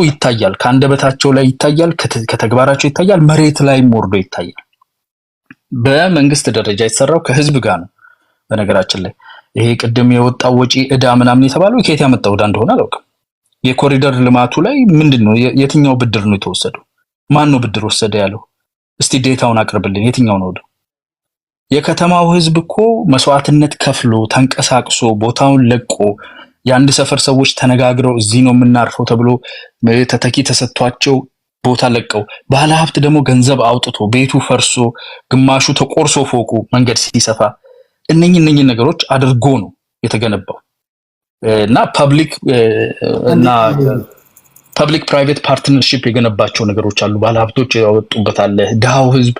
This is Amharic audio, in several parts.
ይታያል ካንደበታቸው ላይ ይታያል ከተግባራቸው ይታያል መሬት ላይ ወርዶ ይታያል በመንግስት ደረጃ የተሰራው ከህዝብ ጋር ነው በነገራችን ላይ ይሄ ቅድም የወጣው ወጪ እዳ ምናምን የተባለው ከየት ያመጣው እዳ እንደሆነ አላውቅም የኮሪደር ልማቱ ላይ ምንድነው የትኛው ብድር ነው የተወሰደው ማን ነው ብድር ወሰደ ያለው እስቲ ዴታውን አቅርብልን የትኛው ነው የከተማው ህዝብ እኮ መስዋዕትነት ከፍሎ ተንቀሳቅሶ ቦታውን ለቆ የአንድ ሰፈር ሰዎች ተነጋግረው እዚህ ነው የምናርፈው ተብሎ ተተኪ ተሰጥቷቸው ቦታ ለቀው ባለሀብት ደግሞ ገንዘብ አውጥቶ ቤቱ ፈርሶ ግማሹ ተቆርሶ ፎቁ መንገድ ሲሰፋ እነኚህ ነገሮች አድርጎ ነው የተገነባው እና ፐብሊክ ፕራይቬት ፓርትነርሺፕ የገነባቸው ነገሮች አሉ ባለሀብቶች ያወጡበት አለ ዳው ህዝብ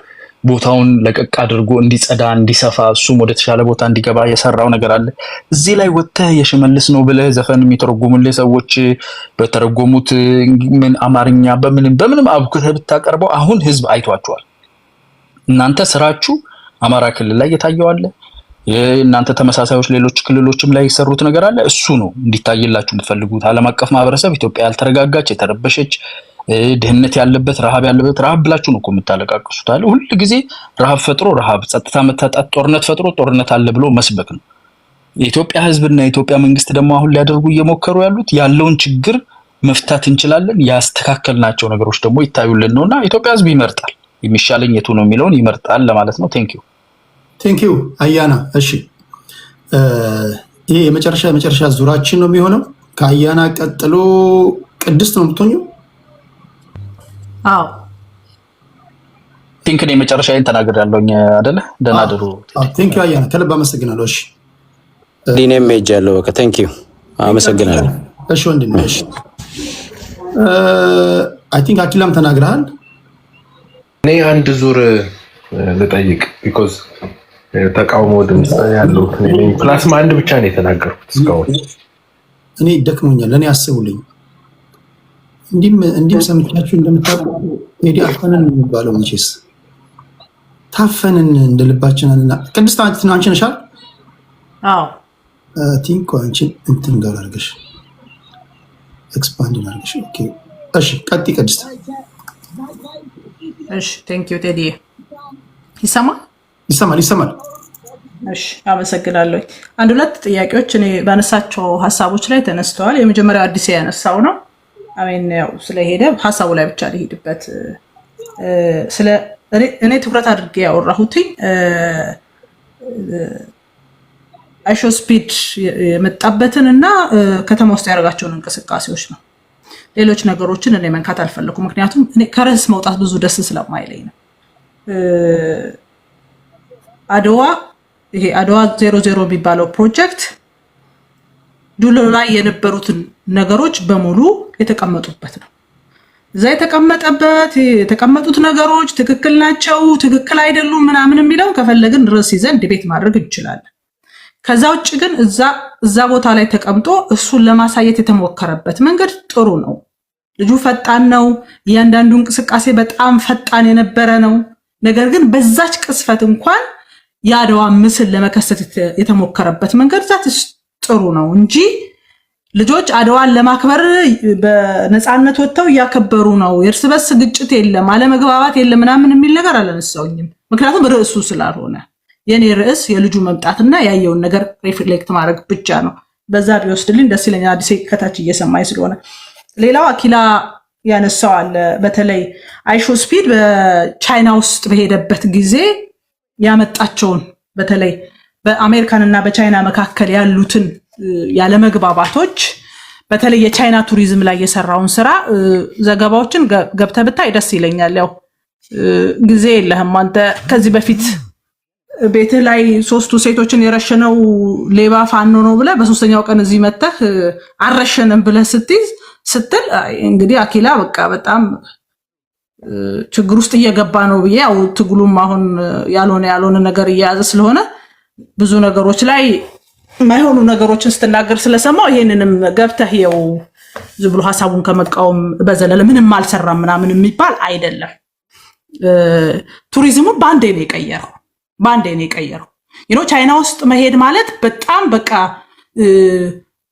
ቦታውን ለቀቅ አድርጎ እንዲጸዳ እንዲሰፋ እሱም ወደ ተሻለ ቦታ እንዲገባ የሰራው ነገር አለ እዚህ ላይ ወጥተህ የሽመልስ ነው ብለህ ዘፈን የሚተረጉሙልህ ሰዎች በተረጎሙት ምን አማርኛ በምንም አብኩተህ ብታቀርበው አሁን ህዝብ አይቷቸዋል እናንተ ስራችሁ አማራ ክልል ላይ የታየው አለ እናንተ ተመሳሳዮች ሌሎች ክልሎችም ላይ የሰሩት ነገር አለ እሱ ነው እንዲታይላችሁ የምትፈልጉት ዓለም አቀፍ ማህበረሰብ ኢትዮጵያ ያልተረጋጋች የተረበሸች ድህነት ያለበት ረሃብ ብላችሁ ነው የምታለቃቅሱት አለ ሁሉ ጊዜ ረሃብ ፈጥሮ ረሃብ ጸጥታ መታጣት ጦርነት ፈጥሮ ጦርነት አለ ብሎ መስበክ ነው የኢትዮጵያ ህዝብና የኢትዮጵያ መንግስት ደግሞ አሁን ሊያደርጉ እየሞከሩ ያሉት ያለውን ችግር መፍታት እንችላለን ያስተካከልናቸው ነገሮች ደግሞ ይታዩልን ነውና ኢትዮጵያ ህዝብ ይመርጣል የሚሻለኝ የቱ ነው የሚለውን ይመርጣል ለማለት ነው ቴንክ ዩ አያና እሺ ይሄ የመጨረሻ ዙራችን ነው የሚሆነው ከአያና ቀጥሎ ቅድስት ነው የምትሆኚው አዎ ቲንክ ነው መጨረሻዬን ተናግሬያለሁኝ አይደለ ደናደሩ ቴንክ ዩ አያና ከልብ አመሰግናለሁ እሺ ዲኔም ሜጃለሁ ቴንክ ዩ አመሰግናለሁ እሺ ወንድሜ እሺ አይ ቲንክ አኪላም ተናግረሃል እኔ አንድ ዙር ልጠይቅ ቢኮዝ ተቃውሞ ድምጽ ያለው ፕላስ አንድ ብቻ ነው የተናገርኩት እስካሁን እኔ ደክሞኛል ለኔ አስቡልኝ እንዲም ሰምታችሁ እንደምታውቁ ቴዲ አፈነን የሚባለው መቼስ ታፈነን እንደልባችንና ቅድስት አንቺ ነሻል አዎ ቲንክ አንቺን እንትን ጋር አድርገሽ ኤክስፓንድ አድርገሽ ኦኬ እሺ ቀጥይ ቅድስት እሺ ቴንክ ዩ ቴዲ ይሰማል እሺ አመሰግናለሁ አንድ ሁለት ጥያቄዎች እኔ ባነሳቸው ሐሳቦች ላይ ተነስተዋል የመጀመሪያው አዲስ ያነሳው ነው አሜን ያው ስለሄደ ሐሳቡ ላይ ብቻ ልሄድበት ስለ እኔ ትኩረት አድርጌ ያወራሁት አይሾ ስፒድ የመጣበትንና ከተማ ውስጥ ያደርጋቸውን እንቅስቃሴዎች ነው ሌሎች ነገሮችን እኔ መንካት አልፈልኩም ምክንያቱም እኔ ከርዕስ መውጣት ብዙ ደስ ስለማይለኝ ነው አድዋ 00 የሚባለው ፕሮጀክት ዱሎ ላይ የነበሩትን ነገሮች በሙሉ የተቀመጡበት ነው እዛ የተቀመጡት ነገሮች ትክክል ናቸው ትክክል አይደሉም ምናምን የሚለው ከፈለግን ርዕስ ይዘን ዲቤት ማድረግ እንችላለን ከዛ ውጭ ግን እዛ ቦታ ላይ ተቀምጦ እሱን ለማሳየት የተሞከረበት መንገድ ጥሩ ነው ልጁ ፈጣን ነው እያንዳንዱ እንቅስቃሴ በጣም ፈጣን የነበረ ነው ነገር ግን በዛች ቅስፈት እንኳን ያድዋ ምስል ለመከሰት የተሞከረበት መንገድ ዛት ጥሩ ነው እንጂ ልጆች አድዋን ለማክበር በነፃነት ወጥተው ያከበሩ ነው የእርስ በርስ ግጭት የለም አለመግባባት የለም ምናምን የሚል ነገር አላነሳውኝም ምክንያቱም ርዕሱ ስላልሆነ የኔ ርዕስ የልጁ መምጣትና ያየውን ነገር ሪፍሌክት ማድረግ ብቻ ነው በዛ ቢወስድልኝ ደስ ይለኛል አዲስ ከታች እየሰማይ ስለሆነ ሌላው አኪላ ያነሳው አለ በተለይ አይሾ ስፒድ በቻይና ውስጥ በሄደበት ጊዜ ያመጣቸውን በተለይ በአሜሪካንና በቻይና መካከል ያሉትን ያለ መግባባቶች በተለይ የቻይና ቱሪዝም ላይ የሰራውን ስራ ዘገባዎችን ገብተህ ብታይ ደስ ይለኛል ያው ጊዜ የለህም አንተ ከዚህ በፊት ቤትህ ላይ ሶስቱ ሴቶችን የረሸነው ሌባ ፋኖ ነው ብለህ በሶስተኛው ቀን እዚህ መተህ አረሸነም ብለህ ስትል እንግዲህ አኪላ በቃ በጣም ችግር ውስጥ እየገባ ነው ብዬ ያው ትግሉም አሁን ያልሆነ ነገር እያያዘ ስለሆነ ብዙ ነገሮች ላይ ማይሆኑ ነገሮችን ስትናገር ስለሰማው ይሄንንም ገብተህ ይው ዝብሉ ሐሳቡን ከመቃወም በዘለለ ምንም አልሰራም ምናምን የሚባል አይደለም ቱሪዝሙ ባንዴ ነው የቀየረው ቻይና ውስጥ መሄድ ማለት በጣም በቃ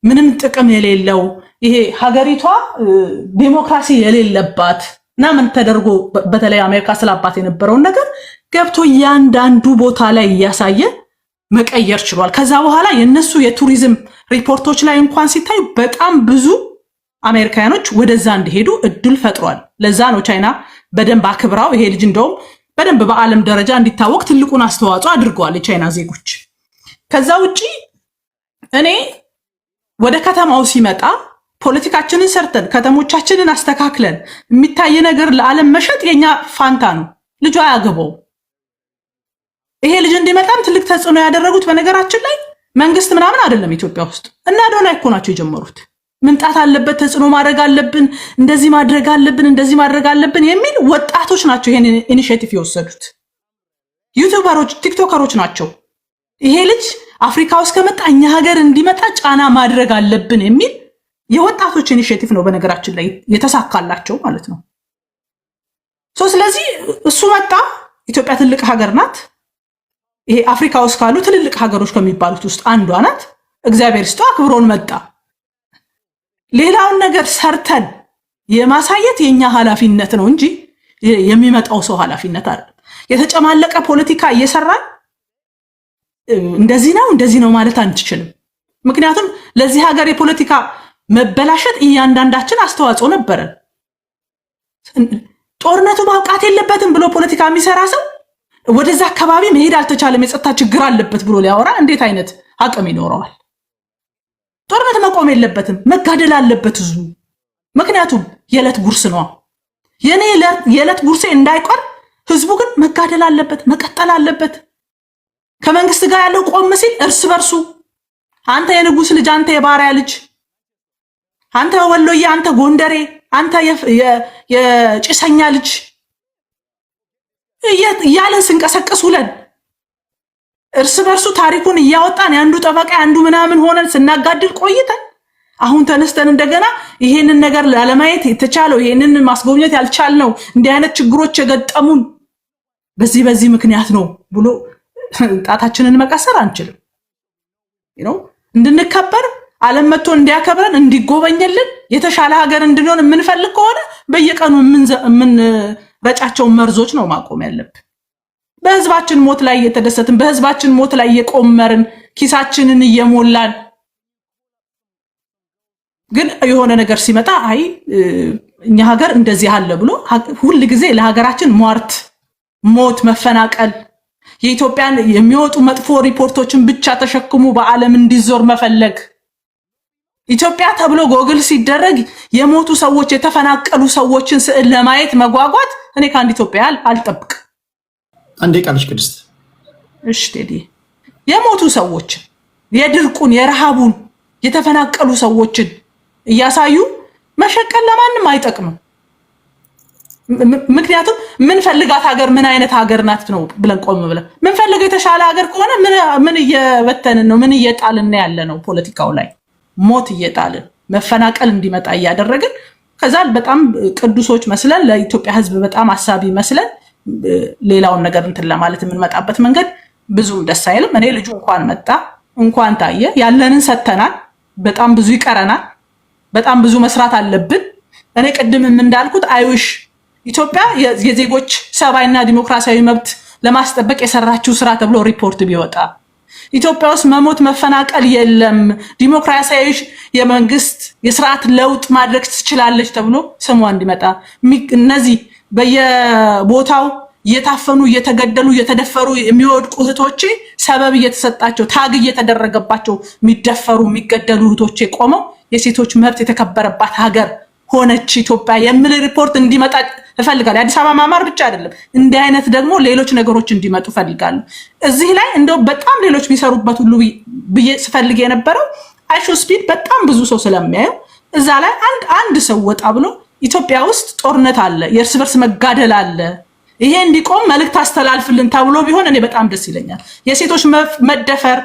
ምንም ጥቅም የሌለው ይሄ ሀገሪቷ ዲሞክራሲ የሌለባት እና ምን ተደርጎ በተለይ አሜሪካ ስላባት የነበረውን ነገር ገብቶ ያንዳንዱ ቦታ ላይ ያሳየ መቀየር ችሏል። ከዛ በኋላ የነሱ የቱሪዝም ሪፖርቶች ላይ እንኳን ሲታይ በጣም ብዙ አሜሪካኖች ወደዛ እንዲሄዱ እድል ፈጥሯል። ለዛ ነው ቻይና በደንብ አክብራው ይሄ ልጅ እንደውም በደንብ በዓለም ደረጃ እንዲታወቅ ትልቁን አስተዋጽኦ አድርገዋል የቻይና ዜጎች። ከዛ ውጪ እኔ ወደ ከተማው ሲመጣ ፖለቲካችንን ሰርተን ከተሞቻችንን አስተካክለን የሚታይ ነገር ለዓለም መሸጥ የኛ ፋንታ ነው። ልጁ አያገባው። ይሄ ልጅ እንዲመጣም ትልቅ ተጽዕኖ ያደረጉት በነገራችን ላይ መንግስት ምናምን አይደለም ኢትዮጵያ ውስጥ እና ዶናልድ እኮ ናቸው የጀመሩት። ምንጣት አለበት፣ ተጽዕኖ ማድረግ አለብን፣ እንደዚህ ማድረግ አለብን፣ እንደዚህ ማድረግ አለብን የሚል ወጣቶች ናቸው ይሄን ኢኒሺዬቲቭ የወሰዱት። ዩቲዩበሮች፣ ቲክቶከሮች ናቸው። ይሄ ልጅ አፍሪካ ውስጥ ከመጣ እኛ ሀገር እንዲመጣ ጫና ማድረግ አለብን የሚል የወጣቶች ኢኒሺዬቲቭ ነው በነገራችን ላይ የተሳካላቸው ማለት ነው። ስለዚህ እሱ መጣ። ኢትዮጵያ ትልቅ ሀገር ናት። ይሄ አፍሪካ ውስጥ ካሉ ትልልቅ ሀገሮች ከሚባሉት ውስጥ አንዷ ናት። እግዚአብሔር ስቶ አክብሮን መጣ። ሌላውን ነገር ሰርተን የማሳየት የኛ ኃላፊነት ነው እንጂ የሚመጣው ሰው ኃላፊነት አይደለም። የተጨማለቀ ፖለቲካ እየሰራን እንደዚህ ነው ማለት አንችልም። ምክንያቱም ለዚህ ሀገር የፖለቲካ መበላሸት እያንዳንዳችን አስተዋጽኦ ነበረን። ጦርነቱ ማብቃት የለበትም ብሎ ፖለቲካ የሚሰራ ሰው ወደዛ አካባቢ መሄድ አልተቻለም፣ የጸጥታ ችግር አለበት ብሎ ሊያወራ እንዴት አይነት አቅም ይኖረዋል? ጦርነት መቆም የለበትም፣ መጋደል አለበት ህዝቡ። ምክንያቱም የዕለት ጉርስ ነው። የኔ የዕለት ጉርሴ እንዳይቀር ህዝቡ ግን መጋደል አለበት፣ መቀጠል አለበት። ከመንግስት ጋር ያለው ቆም ሲል እርስ በርሱ አንተ የንጉስ ልጅ፣ አንተ የባሪያ ልጅ፣ አንተ ወሎዬ፣ አንተ ጎንደሬ፣ አንተ የጭሰኛ ልጅ እያለን ስንቀሰቅስ ውለን እርስ በርሱ ታሪኩን እያወጣን ያንዱ ጠበቃ ያንዱ ምናምን ሆነን ስናጋድል ቆይተን አሁን ተነስተን እንደገና ይሄንን ነገር ላለማየት የተቻለው ይሄንን ማስጎብኘት ያልቻልነው እንዲህ አይነት ችግሮች የገጠሙን በዚህ ምክንያት ነው ብሎ ጣታችንን መቀሰር አንችልም። እንድንከበር ዓለም መጥቶ እንዲያከብረን እንዲጎበኝልን የተሻለ ሀገር እንድንሆን የምንፈልግ ከሆነ በየቀኑ የምንረጫቸው መርዞች ነው ማቆም ያለብን። በህዝባችን ሞት ላይ እየተደሰትን በህዝባችን ሞት ላይ እየቆመርን ኪሳችንን እየሞላን ግን የሆነ ነገር ሲመጣ አይ እኛ ሀገር እንደዚህ አለ ብሎ ሁሉ ጊዜ ለሀገራችን ሞት፣ መፈናቀል የኢትዮጵያን የሚወጡ መጥፎ ሪፖርቶችን ብቻ ተሸክሙ በዓለም እንዲዞር መፈለግ ኢትዮጵያ ተብሎ ጎግል ሲደረግ የሞቱ ሰዎች የተፈናቀሉ ሰዎችን ስዕል ለማየት መጓጓት እኔ ከአንድ ኢትዮጵያ አልጠብቅ። አንዴ ቃልሽ ቅድስት እሺ ቴዲ የሞቱ ሰዎች የድርቁን የረሃቡን የተፈናቀሉ ሰዎችን እያሳዩ መሸቀል ለማንም አይጠቅምም። ምክንያቱም ምን ፈልጋት ሀገር ምን አይነት ሀገር ናት ነው ብለን ቆም ብለን ምን ፈልገው የተሻለ ሀገር ከሆነ ምን እየበተንን ነው ምን እየጣልን ያለ ነው ፖለቲካው ላይ ሞት እየጣልን መፈናቀል እንዲመጣ እያደረግን ከዛ በጣም ቅዱሶች መስለን ለኢትዮጵያ ሕዝብ በጣም አሳቢ መስለን ሌላውን ነገር እንትን ለማለት የምንመጣበት መንገድ ብዙም ደስ አይልም። እኔ ልጁ እንኳን መጣ እንኳን ታየ ያለንን ሰተናል። በጣም ብዙ ይቀረናል። በጣም ብዙ መስራት አለብን። እኔ ቅድምም እንዳልኩት አይውሽ ኢትዮጵያ የዜጎች ሰብአዊና ዲሞክራሲያዊ መብት ለማስጠበቅ የሰራችው ስራ ተብሎ ሪፖርት ቢወጣ ኢትዮጵያ ውስጥ መሞት መፈናቀል የለም ዲሞክራሲያዊ የመንግስት የስርዓት ለውጥ ማድረግ ትችላለች ተብሎ ስሟ እንዲመጣ እነዚህ በየቦታው እየታፈኑ እየተገደሉ እየተደፈሩ የሚወድቁ እህቶቼ ሰበብ እየተሰጣቸው ታግ እየተደረገባቸው የሚደፈሩ የሚገደሉ እህቶቼ ቆመው የሴቶች መብት የተከበረባት ሀገር ሆነች ኢትዮጵያ የሚል ሪፖርት እንዲመጣ እፈልጋለሁ። አዲስ አበባ ማማር ብቻ አይደለም እንዲህ አይነት ደግሞ ሌሎች ነገሮች እንዲመጡ እፈልጋለሁ። እዚህ ላይ እንደው በጣም ሌሎች ቢሰሩበት ሁሉ ብዬ ስፈልግ የነበረው አይሾ ስፒድ በጣም ብዙ ሰው ስለሚያየው እዛ ላይ አንድ ሰው ወጣ ብሎ ኢትዮጵያ ውስጥ ጦርነት አለ፣ የእርስ በርስ መጋደል አለ፣ ይሄ እንዲቆም መልእክት አስተላልፍልን ተብሎ ቢሆን እኔ በጣም ደስ ይለኛል። የሴቶች መደፈር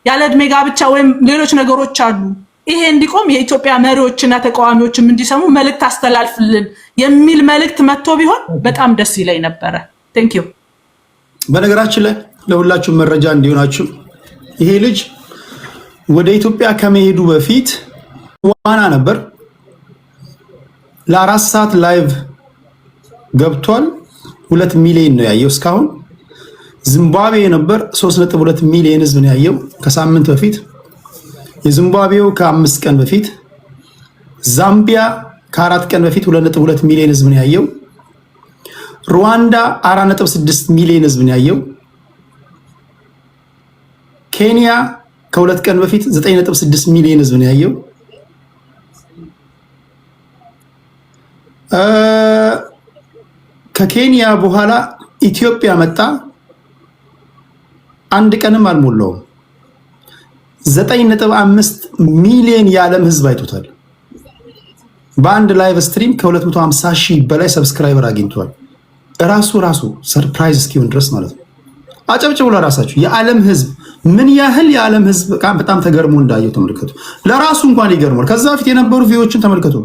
ያለ ዕድሜ ጋብቻ ወይም ሌሎች ነገሮች አሉ፣ ይሄ እንዲቆም የኢትዮጵያ መሪዎችና ተቃዋሚዎችም እንዲሰሙ መልእክት አስተላልፍልን የሚል መልእክት መጥቶ ቢሆን በጣም ደስ ይለኝ ነበረ። ቴንክ ዩ። በነገራችን ላይ ለሁላችሁ መረጃ እንዲሆናችሁ ይሄ ልጅ ወደ ኢትዮጵያ ከመሄዱ በፊት ዋና ነበር። ለ4 ሰዓት ላይቭ ገብቷል። 2 ሚሊዮን ነው ያየው እስካሁን። ዚምባብዌ ነበር 3.2 ሚሊዮን ህዝብ ነው ያየው ከሳምንት በፊት። የዚምባብዌው ከ5 ቀን በፊት። ዛምቢያ ከ4 ቀን በፊት 2.2 ሚሊዮን ህዝብ ነው ያየው። ሩዋንዳ 4.6 ሚሊዮን ህዝብ ነው ያየው። ኬንያ ከ2 ቀን በፊት 9.6 ሚሊዮን ህዝብ ነው ያየው። ከኬንያ በኋላ ኢትዮጵያ መጣ። 1 ቀንም አልሞላውም 9.5 ሚሊዮን የዓለም ህዝብ አይቶታል። በአንድ ላይቭ ስትሪም ከ250 ሺህ በላይ ሰብስክራይበር አግኝቷል። ራሱ ሰርፕራይዝ እስኪሆን ድረስ ማለት ነው። አጨብጭቡ ለራሳችሁ። የዓለም ህዝብ ምን ያህል የዓለም ህዝብ በጣም ተገርሞ እንዳየው ተመልከቱ። ለራሱ እንኳን ይገርማል። ከዛ በፊት የነበሩ ቪዲዮዎችን ተመልከቱ።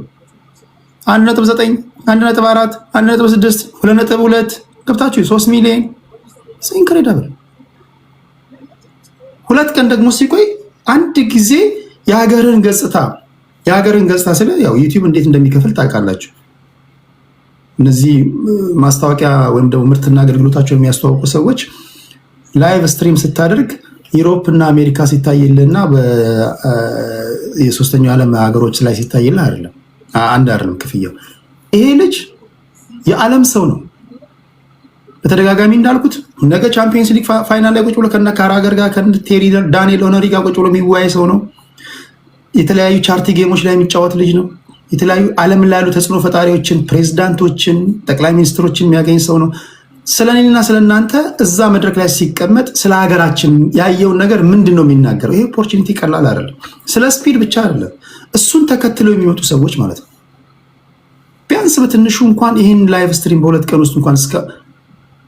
1.9 1.4 1.6 2.2 ገብታችሁ 3 ሚሊዮን ኢንክሬዲብል። 2 ቀን ደግሞ ሲቆይ አንድ ጊዜ የሀገርን ገጽታ ስለ ያው ዩቲዩብ እንዴት እንደሚከፍል ታውቃላችሁ። እነዚህ ማስታወቂያ ወይም ደግሞ ምርትና አገልግሎታቸው የሚያስተዋውቁ ሰዎች ላይቭ ስትሪም ስታደርግ ዩሮፕ እና አሜሪካ ሲታይልና የሶስተኛው ዓለም ሀገሮች ላይ ሲታይልህ አይደለም ክፍያው። ይሄ ልጅ የዓለም ሰው ነው። በተደጋጋሚ እንዳልኩት ነገ ቻምፒየንስ ሊግ ፋይናል ላይ ቁጭ ብሎ ከነካራገር ጋር ከቴሪ ዳንኤል ኦነሪ ጋር ቁጭ ብሎ የሚወያይ ሰው ነው። የተለያዩ ቻርቲ ጌሞች ላይ የሚጫወት ልጅ ነው። የተለያዩ ዓለም ላይ ያሉ ተጽዕኖ ፈጣሪዎችን፣ ፕሬዝዳንቶችን፣ ጠቅላይ ሚኒስትሮችን የሚያገኝ ሰው ነው። ስለኔና ስለናንተ እዛ መድረክ ላይ ሲቀመጥ ስለ ሀገራችን ያየውን ነገር ምንድን ነው የሚናገረው? ይሄ ኦፖርቹኒቲ ቀላል አይደለም። ስለ ስፒድ ብቻ አይደለም፣ እሱን ተከትለው የሚመጡ ሰዎች ማለት ነው። ቢያንስ በትንሹ እንኳን ይህን ላይቭ ስትሪም በ2 ቀን ውስጥ እንኳን እስከ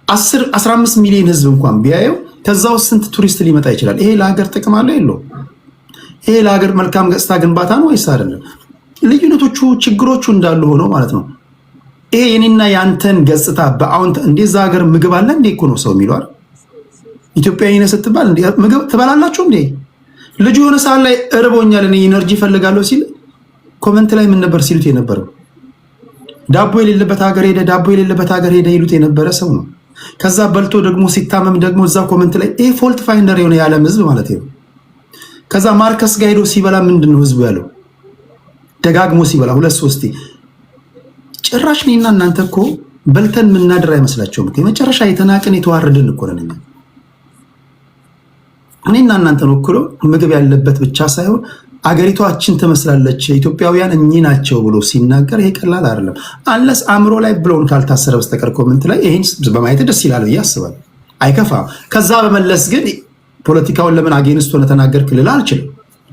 15 ሚሊዮን ህዝብ እንኳን ቢያየው ከዛ ውስጥ ስንት ቱሪስት ሊመጣ ይችላል? ይሄ ለሀገር ጥቅም አለው የለውም? ይሄ ለሀገር መልካም ገጽታ ግንባታ ነው ወይስ አይደለም? ልዩነቶቹ ችግሮቹ እንዳሉ ሆነው ማለት ነው። ይሄ የኔና ያንተን ገጽታ በአሁን እንደዛ ሀገር ምግብ አለ እንዴ እኮ ነው ሰው የሚለው። ኢትዮጵያዊ ነህ ስትባል እንዴ ምግብ ትበላላችሁ እንዴ? ልጁ የሆነ ሰዓት ላይ እርቦኛል እኔ ኢነርጂ ፈልጋለሁ ሲል ኮመንት ላይ ምን ነበር ሲሉት የነበረው? ዳቦ የሌለበት ሀገር ሄደ ይሉት የነበረ ሰው ነው። ከዛ በልቶ ደግሞ ሲታመም ደግሞ እዛ ኮመንት ላይ ይሄ ፎልት ፋይንደር የሆነ የዓለም ህዝብ ማለት ነው። ከዛ ማርከስ ጋር ሄዶ ሲበላ ምንድን ነው ህዝቡ ያለው? ደጋግሞ ሲበላ 2-3 ጭራሽ እኔና እናንተ እኮ በልተን ምናድር አይመስላቸውም። የመጨረሻ የተናቅን የተዋረድን እኮ ነን። እኔና እናንተን ወክሎ ምግብ ያለበት ብቻ ሳይሆን አገሪቷችን ትመስላለች ኢትዮጵያውያን እኚህ ናቸው ብሎ ሲናገር ይሄ ቀላል አይደለም። አንለስ አእምሮ ላይ ብሎን ካልታሰረ በስተቀር ኮመንት ላይ ይሄን በማየት ደስ ይላል ብዬ አስባለሁ። አይከፋም። ከዛ በመለስ ግን ፖለቲካውን ለምን አጌንስት ሆነ ተናገርክ ልል አልችልም።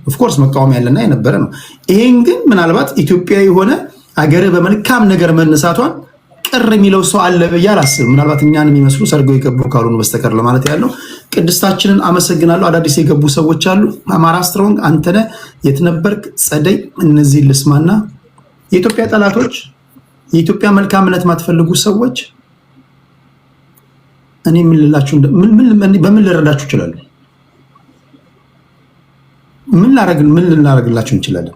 ኦፍኮርስ መቃወም ያለና የነበረ ነው። ይሄን ግን ምናልባት ኢትዮጵያዊ የሆነ አገር በመልካም ነገር መነሳቷን ቅር የሚለው ሰው አለ ብዬ አላስብም። ምናልባት እኛን የሚመስሉ ሰርገው የገቡ ካልሆኑ በስተቀር ለማለት ያለው። ቅድስታችንን አመሰግናለሁ። አዳዲስ የገቡ ሰዎች አሉ። አማራ ስትሮንግ፣ አንተነህ፣ የትነበርክ፣ ጸደይ፣ እነዚህ ልስማና የኢትዮጵያ ጠላቶች፣ የኢትዮጵያ መልካምነት ማትፈልጉ ሰዎች እኔ ምን ልላችሁ በምን ልረዳችሁ እችላለሁ? ምን ልናደርግላችሁ እንችላለን?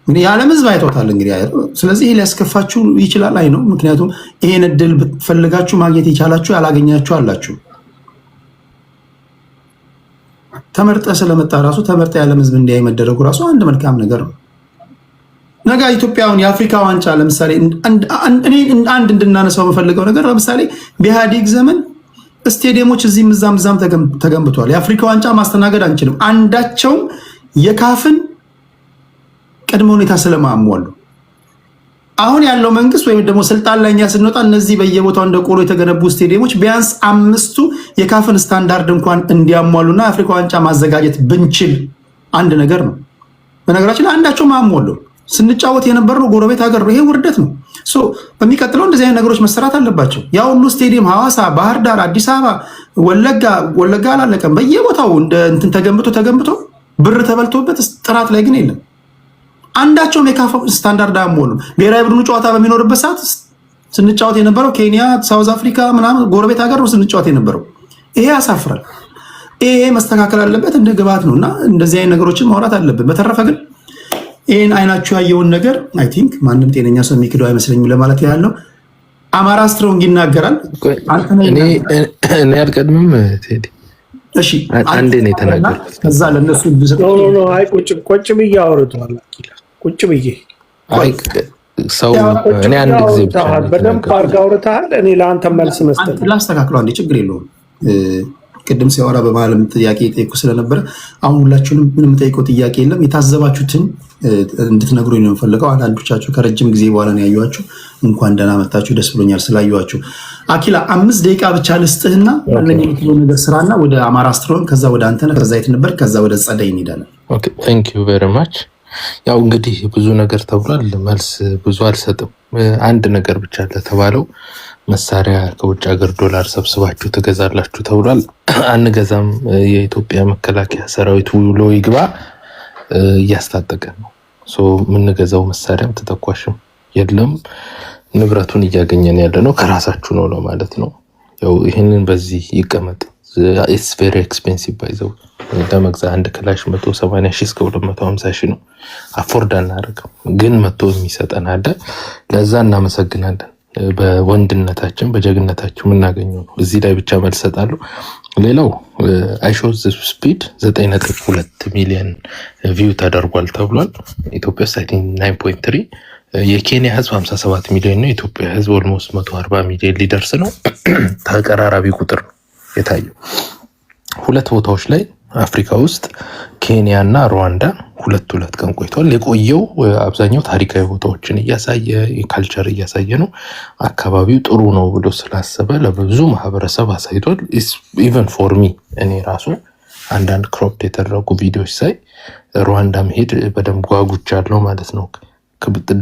እንግዲህ የዓለም ህዝብ አይቶታል። እንግዲህ ስለዚህ ይሄ ሊያስከፋችሁ ይችላል። አይ ነው ምክንያቱም ይሄን እድል ብትፈልጋችሁ ማግኘት የቻላችሁ ያላገኛችሁ አላችሁ። ተመርጠ ስለመጣ ራሱ ተመርጠ የዓለም ህዝብ እንዲያይ መደረጉ ራሱ አንድ መልካም ነገር ነው። ነገ ኢትዮጵያውን የአፍሪካ ዋንጫ ለምሳሌ አንድ እንድናነሳው የምፈልገው ነገር ለምሳሌ በኢህአዴግ ዘመን ስቴዲየሞች እዚህም እዛም ተገንብቷል። የአፍሪካ ዋንጫ ማስተናገድ አንችልም። አንዳቸውም የካፍን ቅድመ ሁኔታ ስለማሟሉ አሁን ያለው መንግስት ወይም ደግሞ ስልጣን ላይ እኛ ስንወጣ እነዚህ በየቦታው እንደ ቆሎ የተገነቡ ስቴዲየሞች ቢያንስ 5ቱ የካፍን ስታንዳርድ እንኳን እንዲያሟሉና የአፍሪካ ዋንጫ ማዘጋጀት ብንችል አንድ ነገር ነው። በነገራችን ላይ አንዳቸው ማሟሉ ስንጫወት የነበረው ጎረቤት ሀገር ነው። ይሄ ውርደት ነው። በሚቀጥለው እንደዚህ አይነት ነገሮች መሰራት አለባቸው። ያ ሁሉ ስቴዲየም ሐዋሳ፣ ባህር ዳር፣ አዲስ አበባ፣ ወለጋ አላለቀም። በየቦታው እንትን ተገንብቶ ብር ተበልቶበት ጥራት ላይ ግን የለም። አንዳቸውም የካፍ ስታንዳርድ አያሟሉም። ብሔራዊ ቡድኑ ጨዋታ በሚኖርበት ሰዓት ስንጫወት የነበረው ኬንያ፣ ሳውዝ አፍሪካ ምናምን ጎረቤት ሀገር ነው ስንጫወት የነበረው። ይሄ ያሳፍራል። ይሄ መስተካከል አለበት እንደ ግብዓት ነውና እንደዚህ አይነት ነገሮችን ማውራት አለብን። በተረፈ ግን ይሄን አይናችሁ ያየውን ነገር አይ ቲንክ ማንም ጤነኛ ሰው የሚክደው አይመስለኝም ለማለት ያህል ነው። አማራ ስትሮንግ ይናገራል። እኔ አልቀድምም ቴዲ። እሺ አንዴ ነው የተናገርኩት። ከዛ ለነሱ ኖ አይ ቁጭ ብዬ አውርቷል። ቁጭ ብዬ ሰው እኔ አንድ ጊዜ ብቻ በደንብ አድርገህ አውርተሃል። እኔ ለአንተ መልስ መስጠት ላስተካክለው አንዴ ችግር የለውም። ቅድም ሲያወራ በመሀልም ጥያቄ ጠይቁ ስለነበረ አሁን ሁላችሁንም ምንም ጠይቀው ጥያቄ የለም። የታዘባችሁትን እንድትነግሩኝ ነው የምፈልገው። አንዳንዶቻችሁ ከረጅም ጊዜ በኋላ ነው ያዩዋችሁ። እንኳን ደህና መጣችሁ፣ ደስ ብሎኛል ስላዩዋችሁ። አኪላ 5 ደቂቃ ብቻ ልስጥህና አለኝ የምትለው ነገር ስራና ወደ አማራ ስትሮን፣ ከዛ ወደ አንተነህ፣ ከዛ የት ነበር፣ ከዛ ወደ ጸደይ እንሄዳለን። ኦኬ ቴንክ ዩ ቬሪ ማች። ያው እንግዲህ ብዙ ነገር ተብሏል፣ መልስ ብዙ አልሰጥም። አንድ ነገር ብቻ ለተባለው መሳሪያ ከውጭ ሀገር ዶላር ሰብስባችሁ ትገዛላችሁ ተብሏል። አንገዛም። የኢትዮጵያ መከላከያ ሰራዊት ውሎ ይግባ እያስታጠቀ ነው። የምንገዛው መሳሪያም ተተኳሽም የለም። ንብረቱን እያገኘን ያለ ነው ከራሳችሁ ነው ማለት ነው። ያው ይህንን በዚህ ይቀመጥ። ኢትስ ቬሪ ኤክስፔንሲቭ ባይዘው ለመግዛት አንድ ክላሽ 180 ሺህ እስከ 250 ሺህ ነው። አፎርድ አናደርግም፣ ግን መቶ የሚሰጠን አለ። ለዛ እናመሰግናለን። በወንድነታችን በጀግነታችን የምናገኘው ነው። እዚህ ላይ ብቻ መልስ እሰጣለሁ። ሌላው አይሾዝ ስፒድ 9.2 ሚሊዮን ቪው ተደርጓል ተብሏል። ኢትዮጵያ ውስጥ 9.3 የኬንያ ህዝብ 57 ሚሊዮን ነው። የኢትዮጵያ ህዝብ ኦልሞስት 140 ሚሊዮን ሊደርስ ነው። ተቀራራቢ ቁጥር ነው የታየው። ሁለት ቦታዎች ላይ አፍሪካ ውስጥ ኬንያ እና ሩዋንዳ ሁለት ቀን ቆይቷል። የቆየው አብዛኛው ታሪካዊ ቦታዎችን እያሳየ የካልቸር እያሳየ ነው። አካባቢው ጥሩ ነው ብሎ ስላሰበ ለብዙ ማህበረሰብ አሳይቷል። ኢቨን ፎር ሚ እኔ ራሱ አንዳንድ ክሮፕ የተደረጉ ቪዲዮዎች ሳይ ሩዋንዳ መሄድ በደንብ ጓጉቻለሁ ማለት ነው።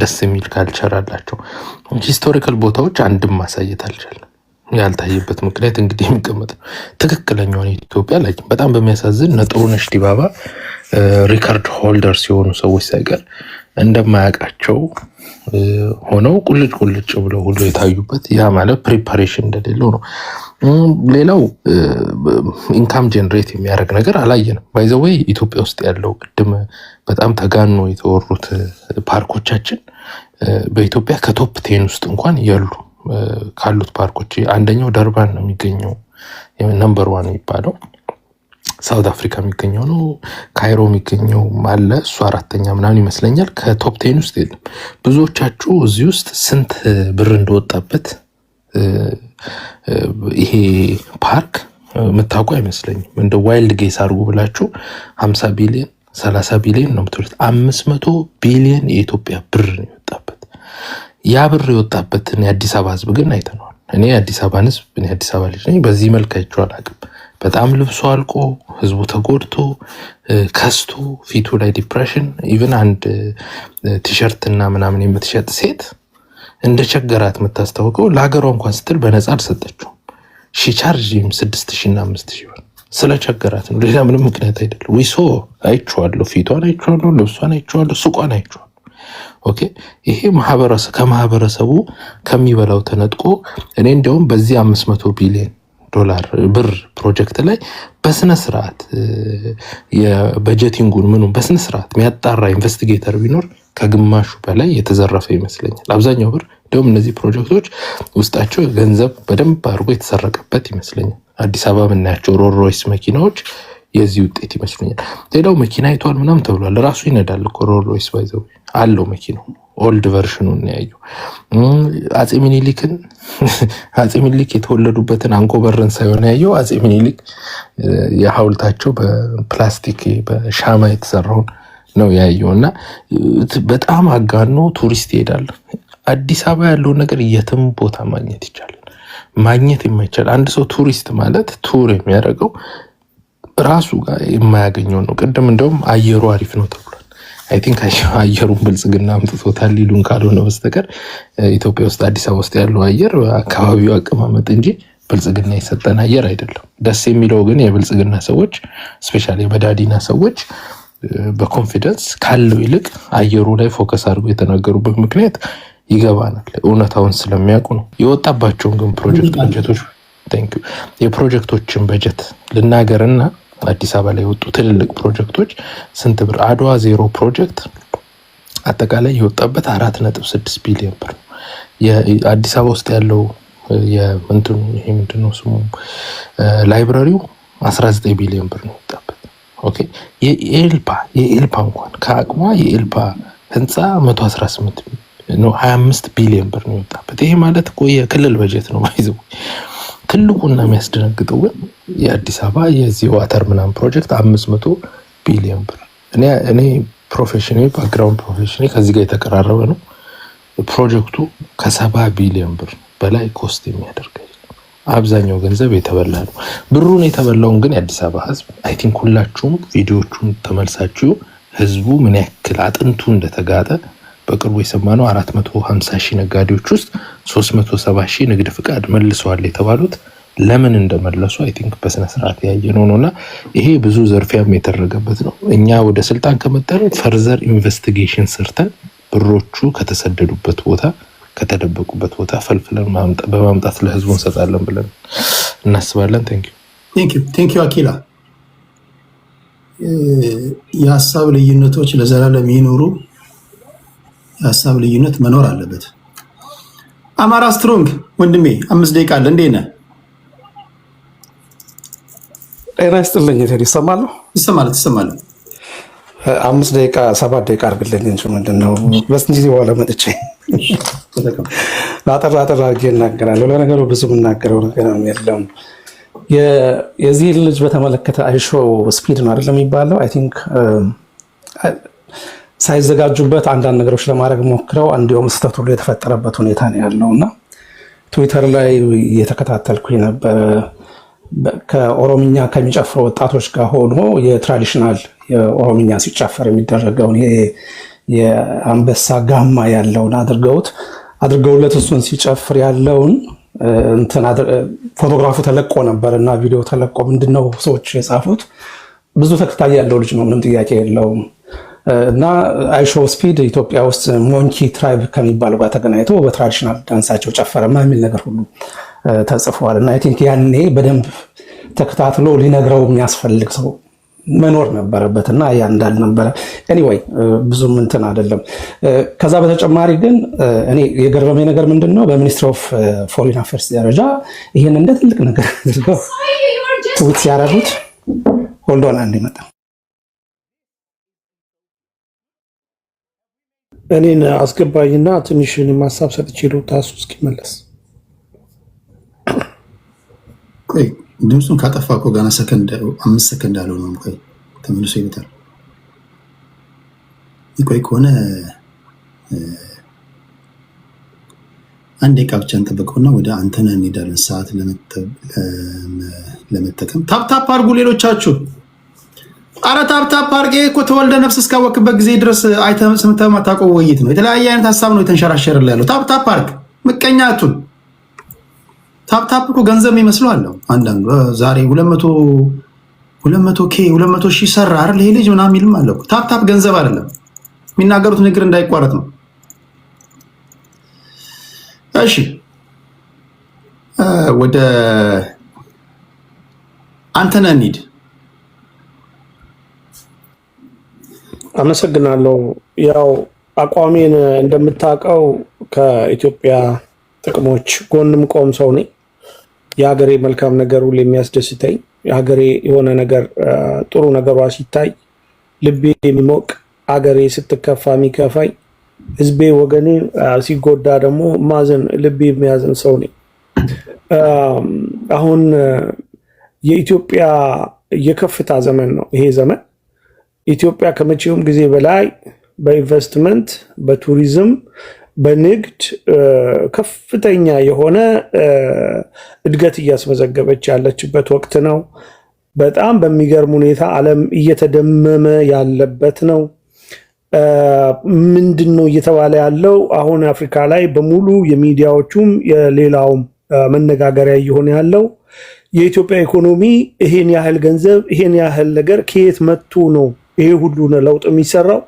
ደስ የሚል ካልቸር አላቸው። ሂስቶሪካል ቦታዎች አንድም ማሳየት አልቻለም። ያልታየበት ምክንያት እንግዲህ የሚቀመጥ ነው። ትክክለኛውን ኢትዮጵያ ላይ በጣም በሚያሳዝን ጥሩነሽ ዲባባ ሪከርድ ሆልደር ሲሆኑ ሰዎች ሳይቀር እንደማያውቃቸው ሆነው ቁልጭ ብለው ሁሉ የታዩበት፣ ያ ማለት ፕሪፓሬሽን እንደሌለው ነው። ሌላው ኢንካም ጀነሬት የሚያደርግ ነገር አላየንም። ባይ ዘ ዌይ ኢትዮጵያ ውስጥ ያለው ቅድም በጣም ተጋኖ የተወሩት ፓርኮቻችን በኢትዮጵያ ከቶፕ 10 ውስጥ እንኳን ያሉ ካሉት ፓርኮች አንደኛው ደርባን ነው የሚገኘው፣ ነምበር 1 የሚባለው ሳውት አፍሪካ የሚገኘው ነው። ካይሮ የሚገኘው አለ፣ እሱ 4ኛ ምናምን ይመስለኛል። ከቶፕ 10 ውስጥ የለም። ብዙዎቻችሁ እዚህ ውስጥ ስንት ብር እንደወጣበት ይሄ ፓርክ የምታውቁ አይመስለኝም። እንደ ዋይልድ ጌስ አድርጉ ብላችሁ 50 ቢሊዮን 30 ቢሊዮን ነው የምትሉት። 500 ቢሊዮን የኢትዮጵያ ብር ነው የወጣበት። ያ ብር የወጣበትን የአዲስ አበባ ህዝብ ግን አይተነዋል። እኔ የአዲስ አበባን ህዝብ እኔ አዲስ አበባ ልጅ ነኝ፣ በዚህ መልክ አይቼው አላውቅም። በጣም ልብሶ አልቆ ህዝቡ ተጎድቶ ከስቶ ፊቱ ላይ ዲፕሬሽን። ኢቭን አንድ ቲሸርት እና ምናምን የምትሸጥ ሴት እንደ ቸገራት የምታስታውቀው ለሀገሯ እንኳን ስትል በነፃ አልሰጠችውም። ሺቻርጅም 6,000 እና 5,000 ብር ስለ ቸገራት ነው፣ ሌላ ምንም ምክንያት አይደለም። ዊሶ አይቼዋለሁ፣ ፊቷን አይቼዋለሁ፣ ልብሷን አይቼዋለሁ፣ ሱቋን አይቼዋለሁ። ኦኬ ይሄ ከማህበረሰቡ ከሚበላው ተነጥቆ እኔ እንደውም በዚህ 500 ቢሊዮን ዶላር ብር ፕሮጀክት ላይ በስነ ስርዓት የበጀቲንጉን ምኑን በስነ ስርዓት የሚያጣራ ኢንቨስቲጌተር ቢኖር ከግማሹ በላይ የተዘረፈ ይመስለኛል። አብዛኛው ብር እንደውም እነዚህ ፕሮጀክቶች ውስጣቸው ገንዘብ በደንብ አድርጎ የተሰረቀበት ይመስለኛል። አዲስ አበባ የምናያቸው ሮል ሮይስ መኪናዎች የዚህ ውጤት ይመስለኛል። ሌላው መኪና አይቷል ምናምን ተብሏል። ራሱ ይነዳል እኮ ሮል ሮይስ ባይዘው አለው መኪናው። ኦልድ ቨርሽኑን ያየው አጼ ሚኒሊክ የተወለዱበትን አንኮበርን ሳይሆን ያየው አጼ ሚኒሊክ የሐውልታቸው በፕላስቲክ በሻማ የተሰራውን ነው ያየው። እና በጣም አጋኖ ቱሪስት ይሄዳል። አዲስ አበባ ያለውን ነገር የትም ቦታ ማግኘት ይቻላል። ማግኘት የማይቻል አንድ ሰው ቱሪስት ማለት ቱር የሚያደርገው ራሱ ጋር የማያገኘው ነው። ቅድም እንደውም አየሩ አሪፍ ነው ተብሏል። አይ ቲንክ አየሩን ብልጽግና አምጥቶታል ሊሉን ካልሆነ በስተቀር ኢትዮጵያ ውስጥ አዲስ አበባ ውስጥ ያለው አየር አካባቢው አቀማመጥ እንጂ ብልጽግና የሰጠን አየር አይደለም። ደስ የሚለው ግን የብልጽግና ሰዎች ስፔሻሊ የበዳዲና ሰዎች በኮንፊደንስ ካለው ይልቅ አየሩ ላይ ፎከስ አድርገው የተናገሩበት ምክንያት ይገባናል። እውነታውን ስለሚያውቁ ነው። የወጣባቸውን ግን የፕሮጀክቶችን በጀት ልናገርና አዲስ አበባ ላይ የወጡ ትልልቅ ፕሮጀክቶች ስንት ብር? አድዋ 0 ፕሮጀክት አጠቃላይ የወጣበት 4.6 ቢሊዮን ብር ነው። የአዲስ አበባ ውስጥ ያለው ምንድነው ስሙ ላይብራሪው 19 ቢሊዮን ብር ነው የወጣበት። ኦኬ የኤልፓ እንኳን ከአቅሟ የኤልፓ ህንፃ 118 ነው 25 ቢሊዮን ብር ነው የወጣበት። ይሄ ማለት እኮ የክልል በጀት ነው ባይዘው። ትልቁና የሚያስደነግጠው ግን የአዲስ አበባ የዚህ ዋተር ምናምን ፕሮጀክት 500 ቢሊዮን ብር። እኔ ፕሮፌሽናል ባክግራውንድ ፕሮፌሽናል ከዚህ ጋር የተቀራረበ ነው። ፕሮጀክቱ ከ70 ቢሊዮን ብር በላይ ኮስት የሚያደርግ አብዛኛው ገንዘብ የተበላ ነው። ብሩን የተበላውን ግን የአዲስ አበባ ህዝብ አይ ቲንክ ሁላችሁም ቪዲዮቹን ተመልሳችሁ ህዝቡ ምን ያክል አጥንቱ እንደተጋጠ በቅርቡ የሰማነው 450 ሺህ ነጋዴዎች ውስጥ 370 ሺህ ንግድ ፍቃድ መልሰዋል የተባሉት ለምን እንደመለሱ አይ ቲንክ በስነ ስርዓት ያየነው ነውና ይሄ ብዙ ዘርፊያም የተደረገበት ነው። እኛ ወደ ስልጣን ከመጣን ፈርዘር ኢንቨስቲጌሽን ሰርተን ብሮቹ ከተሰደዱበት ቦታ ከተደበቁበት ቦታ ፈልፍለን በማምጣት ለህዝቡ እንሰጣለን ብለን እናስባለን። ቴንክ ዩ አኪላ። የሀሳብ ልዩነቶች ለዘላለም ይኖሩ። የሀሳብ ልዩነት መኖር አለበት። አማራ ስትሮንግ ወንድሜ 5 ደቂቃ አለ። እንዴት ነህ? ጤና ይስጥልኝ። ይሰማል? ትሰማለህ? 5 ደቂቃ 7 ደቂቃ አድርግልኝ እንጂ ምንድነው በስንት ጊዜ በኋላ መጥቼ አጠር አድርጌ እናገራለሁ። ለነገሩ ብዙ የምናገረው ነገር የለም። የዚህ ልጅ በተመለከተ አይሾ ስፒድ ነው አይደለም የሚባለው። አይ ቲንክ ሳይዘጋጁበት አንዳንድ ነገሮች ለማድረግ ሞክረው እንዲሁም ስህተት ሁሉ የተፈጠረበት ሁኔታ ነው ያለውና ትዊተር ላይ እየተከታተልኩኝ ነበር። ከኦሮምኛ ከሚጨፍሩ ወጣቶች ጋር ሆኖ የትራዲሽናል የኦሮምኛ ሲጨፈር የሚደረገውን ይሄ የአንበሳ ጋማ ያለውን አድርገውለት እሱን ሲጨፍር ያለውን ፎቶግራፉ ተለቆ ነበር እና ቪዲዮ ተለቆ ምንድነው ሰዎች የጻፉት ብዙ ተከታይ ያለው ልጅ ነው፣ ምንም ጥያቄ የለውም። እና አይሾ ስፒድ ኢትዮጵያ ውስጥ ሞንኪ ትራይብ ከሚባለው ጋር ተገናኝቶ በትራዲሽናል ዳንሳቸው ጨፈረ የሚል ነገር ሁሉ ተጽፏል። እና አይ ቲንክ ያኔ በደንብ ተከታትሎ ሊነግረው የሚያስፈልግ ሰው መኖር ነበረበት እና ያ እንዳልነበረ ኤኒዌይ ብዙም እንትን አይደለም። ከዛ በተጨማሪ ግን እኔ የገረመኝ ነገር ምንድነው በሚኒስትሪ ኦፍ ፎሪን አፌርስ ደረጃ ይሄን እንደ ትልቅ ነገር አድርገው ትዊት ሲያደርጉት ሆልዶን አንድ ይመጣ እኔን አስገባኝና ትንሽን ማሳብ ሰጥቼ ታሱ እስኪመለስ ቆይ ድምፁን ካጠፋ እኮ ገና 5 ሰከንድ አልሆነም። ቆይ ተመልሶ ይመጣል። ይቆይ ከሆነ 1 ደቂቃ ብቻ እንጠብቀውና ወደ አንተነህ እንሄዳለን። ሰዓት ለመጠቀም ታፕታፕ አድርጉ ሌሎቻችሁ። ኧረ ታፕታፕ አድርጌ እኮ ተወልደ ነፍስ እስካወቅበት ጊዜ ድረስ አይተህ ሰምተህ የማታውቀው ውይይት ነው። የተለያየ አይነት ሀሳብ ነው የተንሸራሸረልህ ያለው። ታፕታፕ አድርግ ምቀኛቱን ታፕታፕ እኮ ገንዘብ ይመስለዋል። አንዳንዱ ዛሬ 200 ሺህ ሰራ አይደል ይሄ ልጅ ምናምን ይልም አለ። ታፕታፕ ገንዘብ አይደለም። የሚናገሩት ንግር እንዳይቋረጥ ነው። እሺ ወደ አንተነህ እንሂድ። አመሰግናለሁ። ያው አቋሜን እንደምታውቀው ከኢትዮጵያ ጥቅሞች ጎንም ቆም ሰው ነኝ። የሀገሬ መልካም ነገር ሁሉ የሚያስደስተኝ፣ የሀገሬ የሆነ ነገር ጥሩ ነገሯ ሲታይ ልቤ የሚሞቅ፣ ሀገሬ ስትከፋ የሚከፋኝ፣ ህዝቤ ወገኔ ሲጎዳ ደግሞ ማዘን ልቤ የሚያዝን ሰው ነኝ። አሁን የኢትዮጵያ የከፍታ ዘመን ነው ይሄ ዘመን። ኢትዮጵያ ከመቼውም ጊዜ በላይ በኢንቨስትመንት፣ በቱሪዝም፣ በንግድ ከፍተኛ የሆነ እድገት እያስመዘገበች ያለችበት ወቅት ነው። በጣም በሚገርም ሁኔታ ዓለም እየተደመመ ያለበት ነው። ምንድን ነው እየተባለ ያለው? አሁን አፍሪካ ላይ በሙሉ የሚዲያዎቹም የሌላውም መነጋገሪያ እየሆነ ያለው የኢትዮጵያ ኢኮኖሚ ይሄን ያህል ገንዘብ ይሄን ያህል ነገር ከየት መጥቶ ነው ይሄ ሁሉ ለውጥ የሚሰራው?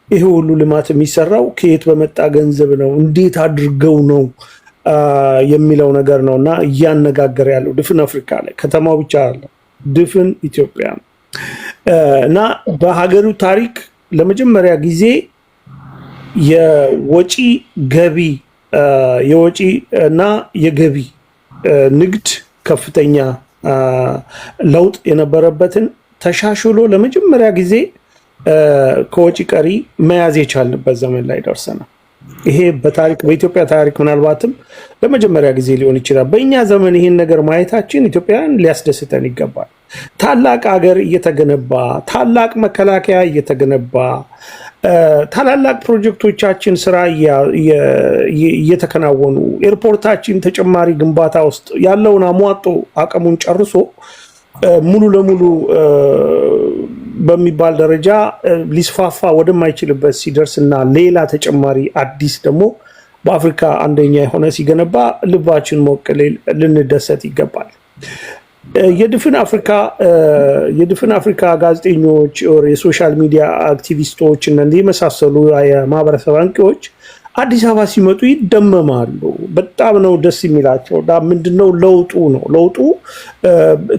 ይሄ ሁሉ ልማት የሚሰራው ከየት በመጣ ገንዘብ ነው? እንዴት አድርገው ነው የሚለው ነገር ነውና እያነጋገረ ያለው ድፍን አፍሪካ ላይ ከተማው ብቻ አለ፣ ድፍን ኢትዮጵያ እና በሀገሩ ታሪክ ለመጀመሪያ ጊዜ የወጪ ገቢ የወጪ እና የገቢ ንግድ ከፍተኛ ለውጥ የነበረበትን ተሻሽሎ ለመጀመሪያ ጊዜ ከወጪ ቀሪ መያዝ የቻልንበት ዘመን ላይ ደርሰናል። ይሄ በታሪክ በኢትዮጵያ ታሪክ ምናልባትም ለመጀመሪያ ጊዜ ሊሆን ይችላል። በእኛ ዘመን ይህን ነገር ማየታችን ኢትዮጵያን ሊያስደስተን ይገባል። ታላቅ ሀገር እየተገነባ፣ ታላቅ መከላከያ እየተገነባ፣ ታላላቅ ፕሮጀክቶቻችን ስራ እየተከናወኑ፣ ኤርፖርታችን ተጨማሪ ግንባታ ውስጥ ያለውን አሟጦ አቅሙን ጨርሶ ሙሉ ለሙሉ በሚባል ደረጃ ሊስፋፋ ወደማይችልበት ሲደርስና ሌላ ተጨማሪ አዲስ ደግሞ በአፍሪካ አንደኛ የሆነ ሲገነባ ልባችን ሞቅ ልንደሰት ይገባል። የድፍን አፍሪካ ጋዜጠኞች፣ የሶሻል ሚዲያ አክቲቪስቶች እና የመሳሰሉ የማህበረሰብ አንቂዎች አዲስ አበባ ሲመጡ ይደመማሉ። በጣም ነው ደስ የሚላቸው። ምንድነው ለውጡ ነው? ለውጡ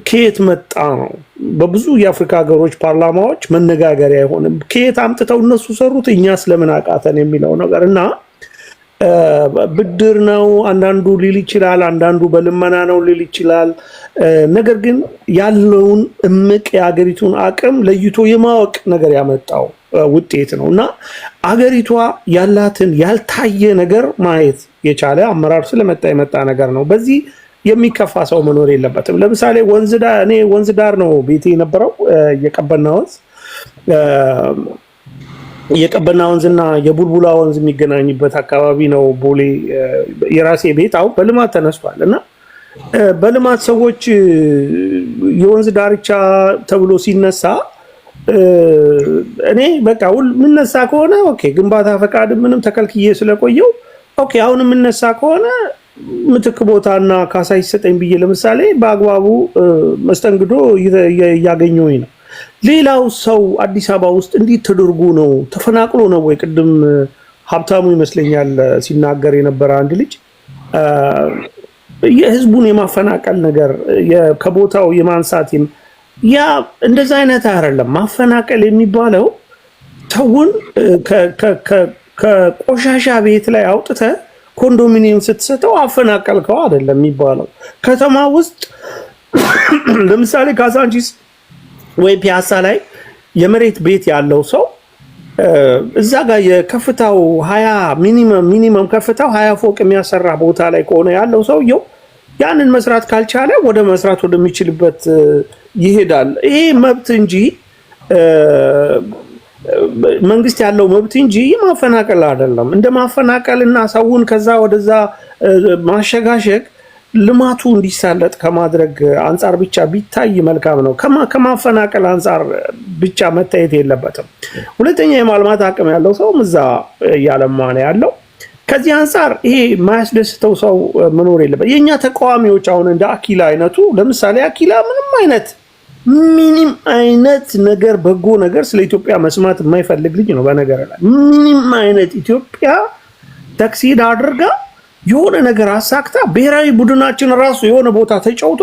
ከየት መጣ ነው? በብዙ የአፍሪካ ሀገሮች ፓርላማዎች መነጋገሪያ አይሆንም። ከየት አምጥተው እነሱ ሰሩት እኛ ስለምን አቃተን የሚለው ነገር እና ብድር ነው አንዳንዱ ሊል ይችላል፣ አንዳንዱ በልመና ነው ሊል ይችላል። ነገር ግን ያለውን እምቅ የሀገሪቱን አቅም ለይቶ የማወቅ ነገር ያመጣው ውጤት ነው እና አገሪቷ ያላትን ያልታየ ነገር ማየት የቻለ አመራር ስለመጣ የመጣ ነገር ነው። በዚህ የሚከፋ ሰው መኖር የለበትም። ለምሳሌ እኔ ወንዝ ዳር ነው ቤቴ የነበረው። የቀበና ወንዝና የቡልቡላ ወንዝ የሚገናኝበት አካባቢ ነው ቦሌ የራሴ ቤት። አሁን በልማት ተነስቷል እና በልማት ሰዎች የወንዝ ዳርቻ ተብሎ ሲነሳ እኔ በቃ ምነሳ ከሆነ ኦኬ፣ ግንባታ ፈቃድ ምንም ተከልክዬ ስለቆየው ኦኬ፣ አሁን ምነሳ ከሆነ ምትክ ቦታና ካሳ ይሰጠኝ ብዬ ለምሳሌ በአግባቡ መስተንግዶ እያገኘሁኝ ነው። ሌላው ሰው አዲስ አበባ ውስጥ እንዴት ተደርጎ ነው ተፈናቅሎ ነው ወይ? ቅድም ሀብታሙ ይመስለኛል ሲናገር የነበረ አንድ ልጅ የህዝቡን የማፈናቀል ነገር ከቦታው የማንሳት ያ እንደዛ አይነት አይደለም። ማፈናቀል የሚባለው ሰውን ከቆሻሻ ቤት ላይ አውጥተ ኮንዶሚኒየም ስትሰጠው አፈናቀልከው አይደለም የሚባለው። ከተማ ውስጥ ለምሳሌ ካዛንቺስ ወይ ፒያሳ ላይ የመሬት ቤት ያለው ሰው እዛ ጋር የከፍታው 20 ሚኒመም ከፍታው 20 ፎቅ የሚያሰራ ቦታ ላይ ከሆነ ያለው ሰውየው ያንን መስራት ካልቻለ ወደ መስራት ወደሚችልበት ይሄዳል። ይሄ መብት እንጂ መንግስት ያለው መብት እንጂ ማፈናቀል አይደለም። እንደ ማፈናቀልና ሰውን ከዛ ወደዛ ማሸጋሸግ ልማቱ እንዲሳለጥ ከማድረግ አንፃር ብቻ ቢታይ መልካም ነው። ከማፈናቀል አንፃር ብቻ መታየት የለበትም። ሁለተኛ የማልማት አቅም ያለው ሰው እዛ ያለማ ነው ያለው። ከዚህ አንፃር ይሄ የማያስደስተው ሰው መኖር የለበት። የኛ ተቃዋሚዎች አሁን እንደ አኪላ አይነቱ ለምሳሌ አኪላ ምንም አይነት ነገር በጎ ነገር ስለ ኢትዮጵያ መስማት የማይፈልግ ልጅ ነው። በነገር ላይ ምንም አይነት ኢትዮጵያ ተክሲድ አድርጋ የሆነ ነገር አሳክታ ብሔራዊ ቡድናችን ራሱ የሆነ ቦታ ተጫውቶ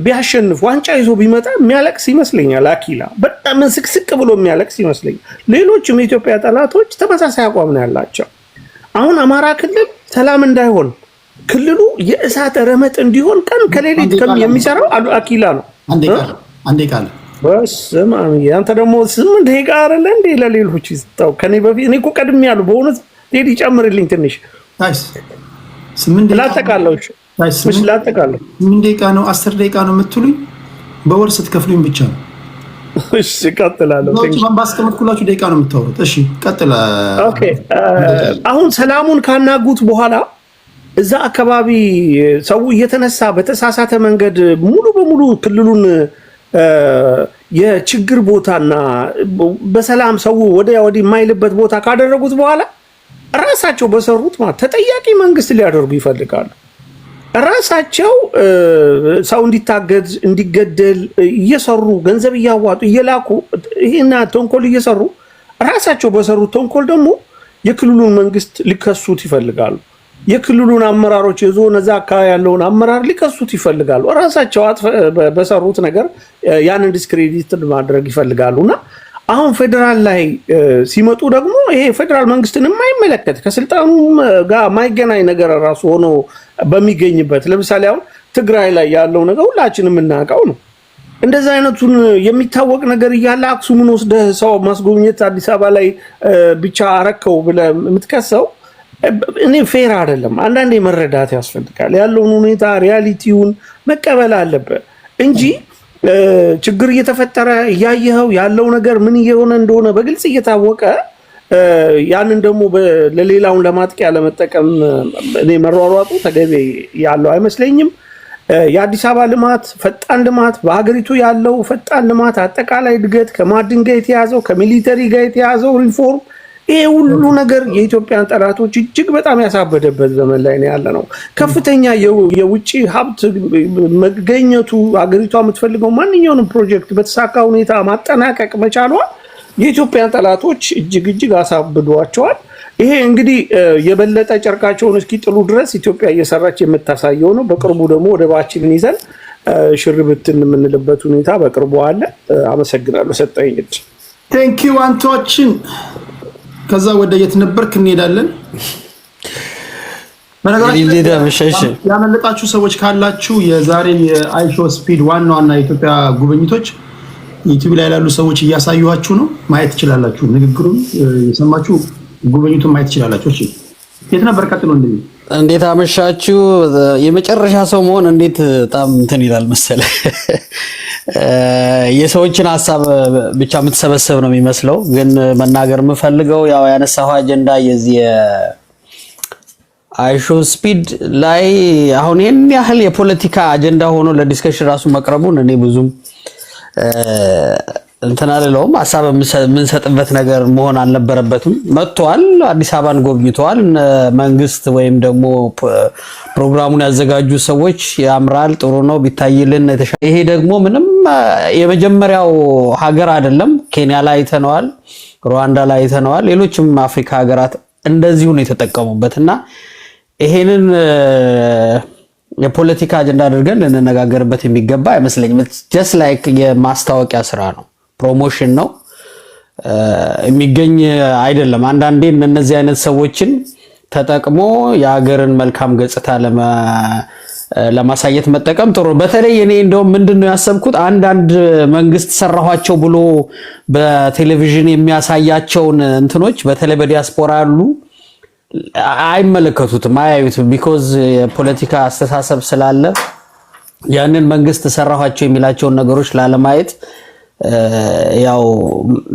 ቢያሸንፍ ዋንጫ ይዞ ቢመጣ የሚያለቅስ ይመስለኛል። አኪላ በጣም ስቅስቅ ብሎ የሚያለቅስ ይመስለኛል። ሌሎችም የኢትዮጵያ ጠላቶች ተመሳሳይ አቋም ነው ያላቸው። አሁን አማራ ክልል ሰላም እንዳይሆን ክልሉ የእሳት ረመጥ እንዲሆን ቀን ከሌሊት የሚሰራው አኪላ ነው። አንዴ ቃል በስመ አብ። አንተ ደግሞ 8 ደቂቃ አይደለ እንዴ ለሌሎች ይስጣው። ከኔ በፊት እኔ እኮ ቀድሜያለሁ። በእውነት ቴዲ ጨምርልኝ ትንሽ። ታይስ 8 ደቂቃ ላጠቃለሁ። ታይስ 8 ደቂቃ ነው 10 ደቂቃ ነው የምትሉኝ? በወር ስትከፍሉኝ ብቻ ነው። እሺ ቀጥላለሁ። ባስቀመጥኩላችሁ ደቂቃ ነው የምታወሩት። እሺ ቀጥላ። ኦኬ አሁን ሰላሙን ካናጉት በኋላ እዛ አካባቢ ሰው እየተነሳ በተሳሳተ መንገድ ሙሉ በሙሉ ክልሉን የችግር ቦታና በሰላም ሰው ወዲያ ወዲህ የማይልበት ቦታ ካደረጉት በኋላ ራሳቸው በሰሩት ማለት ተጠያቂ መንግስት ሊያደርጉ ይፈልጋሉ። ራሳቸው ሰው እንዲታገድ እንዲገደል እየሰሩ ገንዘብ እያዋጡ እየላኩ ይሄና ተንኮል እየሰሩ ራሳቸው በሰሩት ተንኮል ደግሞ የክልሉን መንግስት ሊከሱት ይፈልጋሉ። የክልሉን አመራሮች የዞን እዛ አካባቢ ያለውን አመራር ሊከሱት ይፈልጋሉ። ራሳቸው በሰሩት ነገር ያንን ዲስክሬዲት ማድረግ ይፈልጋሉና አሁን ፌደራል ላይ ሲመጡ ደግሞ ይሄ ፌደራል መንግስትን የማይመለከት ከስልጣኑ ጋር ማይገናኝ ነገር ራሱ ሆኖ በሚገኝበት ለምሳሌ አሁን ትግራይ ላይ ያለው ነገር ሁላችንም የምናውቀው ነው። እንደዛ አይነቱን የሚታወቅ ነገር እያለ አክሱምን ወስደህ ሰው ማስጎብኘት አዲስ አበባ ላይ ብቻ አረከው ብለህ የምትከሰው እኔ ፌር አይደለም። አንዳንዴ መረዳት ያስፈልጋል። ያለውን ሁኔታ ሪያሊቲውን መቀበል አለበት እንጂ ችግር እየተፈጠረ እያየኸው ያለው ነገር ምን እየሆነ እንደሆነ በግልጽ እየታወቀ ያንን ደግሞ ለሌላውን ለማጥቂያ ለመጠቀም እኔ መሯሯጡ ተገቢ ያለው አይመስለኝም። የአዲስ አበባ ልማት ፈጣን ልማት በሀገሪቱ ያለው ፈጣን ልማት አጠቃላይ እድገት ከማዕድን ጋር የተያዘው ከሚሊተሪ ጋር የተያዘው ሪፎርም ይሄ ሁሉ ነገር የኢትዮጵያን ጠላቶች እጅግ በጣም ያሳበደበት ዘመን ላይ ነው ያለ ነው። ከፍተኛ የውጭ ሀብት መገኘቱ ሀገሪቷ የምትፈልገው ማንኛውንም ፕሮጀክት በተሳካ ሁኔታ ማጠናቀቅ መቻሏ የኢትዮጵያን ጠላቶች እጅግ አሳብዷቸዋል። ይሄ እንግዲህ የበለጠ ጨርቃቸውን እስኪጥሉ ድረስ ኢትዮጵያ እየሰራች የምታሳየው ነው። በቅርቡ ደግሞ ወደባችንን ይዘን ሽርብትን የምንልበት ሁኔታ በቅርቡ አለ። አመሰግናለሁ። ሰጠኝ እጅ ቴንኪው አንቶችን ከዛ ወደ የት ነበርክ እንሄዳለን። በነገራችን ያመለጣችሁ ሰዎች ካላችሁ የዛሬ የአይሾ ስፒድ ዋና የኢትዮጵያ ጉብኝቶች ዩቲዩብ ላይ ያሉ ሰዎች እያሳዩዋችሁ ነው። ማየት ትችላላችሁ። ንግግሩን የሰማችሁ ጉብኝቱን ማየት ትችላላችሁ። እሺ የት ነበር? ቀጥሎ እንዴት አመሻችሁ። የመጨረሻ ሰው መሆን እንዴት በጣም እንትን ይላል መሰለህ። የሰዎችን ሐሳብ ብቻ የምትሰበሰብ ነው የሚመስለው። ግን መናገር የምፈልገው ያው ያነሳው አጀንዳ የዚህ አይሾ ስፒድ ላይ አሁን ይሄን ያህል የፖለቲካ አጀንዳ ሆኖ ለዲስከሽን ራሱ መቅረቡን እኔ ብዙም እንትን አለለውም። ሐሳብ የምንሰጥበት ነገር መሆን አልነበረበትም። መጥቷል፣ አዲስ አበባን ጎብኝተዋል። መንግስት ወይም ደግሞ ፕሮግራሙን ያዘጋጁ ሰዎች ያምራል፣ ጥሩ ነው ቢታይልን የተሻለ። ይሄ ደግሞ ምንም የመጀመሪያው ሀገር አይደለም። ኬንያ ላይ አይተነዋል፣ ሩዋንዳ ላይ አይተነዋል። ሌሎችም አፍሪካ ሀገራት እንደዚሁ ነው የተጠቀሙበትና ይሄንን የፖለቲካ አጀንዳ አድርገን ልንነጋገርበት የሚገባ አይመስለኝም። ጀስት ላይክ የማስታወቂያ ስራ ነው፣ ፕሮሞሽን ነው፣ የሚገኝ አይደለም። አንዳንዴ እነዚህ አይነት ሰዎችን ተጠቅሞ የሀገርን መልካም ገጽታ ለማሳየት መጠቀም ጥሩ። በተለይ እኔ እንደውም ምንድነው ያሰብኩት አንዳንድ መንግስት ሰራኋቸው ብሎ በቴሌቪዥን የሚያሳያቸውን እንትኖች በተለይ በዲያስፖራ ያሉ አይመለከቱትም፣ አያዩትም። ቢኮዝ የፖለቲካ አስተሳሰብ ስላለ ያንን መንግስት ሰራኋቸው የሚላቸውን ነገሮች ላለማየት ያው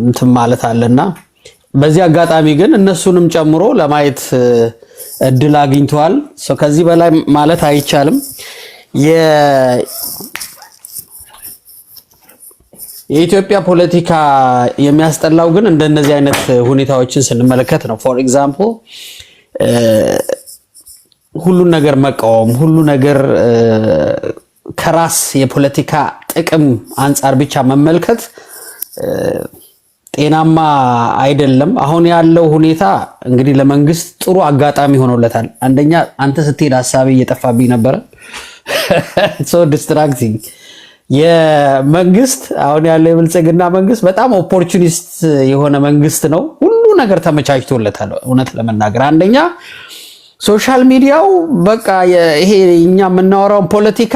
እንትን ማለት አለና በዚህ አጋጣሚ ግን እነሱንም ጨምሮ ለማየት እድል አግኝተዋል። ከዚህ በላይ ማለት አይቻልም። የኢትዮጵያ ፖለቲካ የሚያስጠላው ግን እንደነዚህ አይነት ሁኔታዎችን ስንመለከት ነው። ፎር ኤግዛምፕል ሁሉን ነገር መቃወም፣ ሁሉ ነገር ከራስ የፖለቲካ ጥቅም አንጻር ብቻ መመልከት ጤናማ አይደለም። አሁን ያለው ሁኔታ እንግዲህ ለመንግስት ጥሩ አጋጣሚ ሆኖለታል። አንደኛ አንተ ስትሄድ ሐሳቤ እየጠፋብኝ ነበረ። ሶ ዲስትራክቲንግ የመንግስት አሁን ያለው የብልጽግና መንግስት በጣም ኦፖርቹኒስት የሆነ መንግስት ነው። ሁሉ ነገር ተመቻችቶለታል። እውነት ለመናገር አንደኛ ሶሻል ሚዲያው በቃ ይሄ እኛ የምናወራውን ፖለቲካ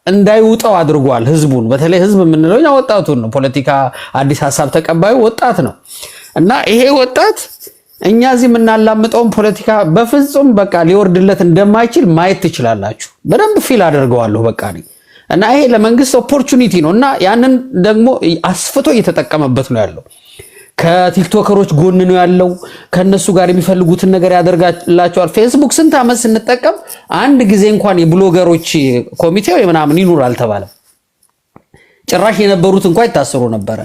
እንዳይውጣው አድርጓል። ህዝቡን በተለይ ህዝብ የምንለው እኛ ወጣቱን ነው። ፖለቲካ አዲስ ሐሳብ ተቀባዩ ወጣት ነው እና ይሄ ወጣት እኛ እዚህ የምናላምጠውን ፖለቲካ በፍጹም በቃ ሊወርድለት እንደማይችል ማየት ትችላላችሁ። በደንብ ፊል አደርገዋለሁ በቃ እና ይሄ ለመንግስት ኦፖርቹኒቲ ነው እና ያንን ደግሞ አስፍቶ እየተጠቀመበት ነው ያለው። ከቲክቶከሮች ጎን ነው ያለው። ከነሱ ጋር የሚፈልጉትን ነገር ያደርጋላቸዋል። ፌስቡክ ስንት ዓመት ስንጠቀም አንድ ጊዜ እንኳን የብሎገሮች ኮሚቴ ወይ ምናምን ይኑር አልተባለም። ጭራሽ የነበሩት እንኳን ይታሰሩ ነበረ።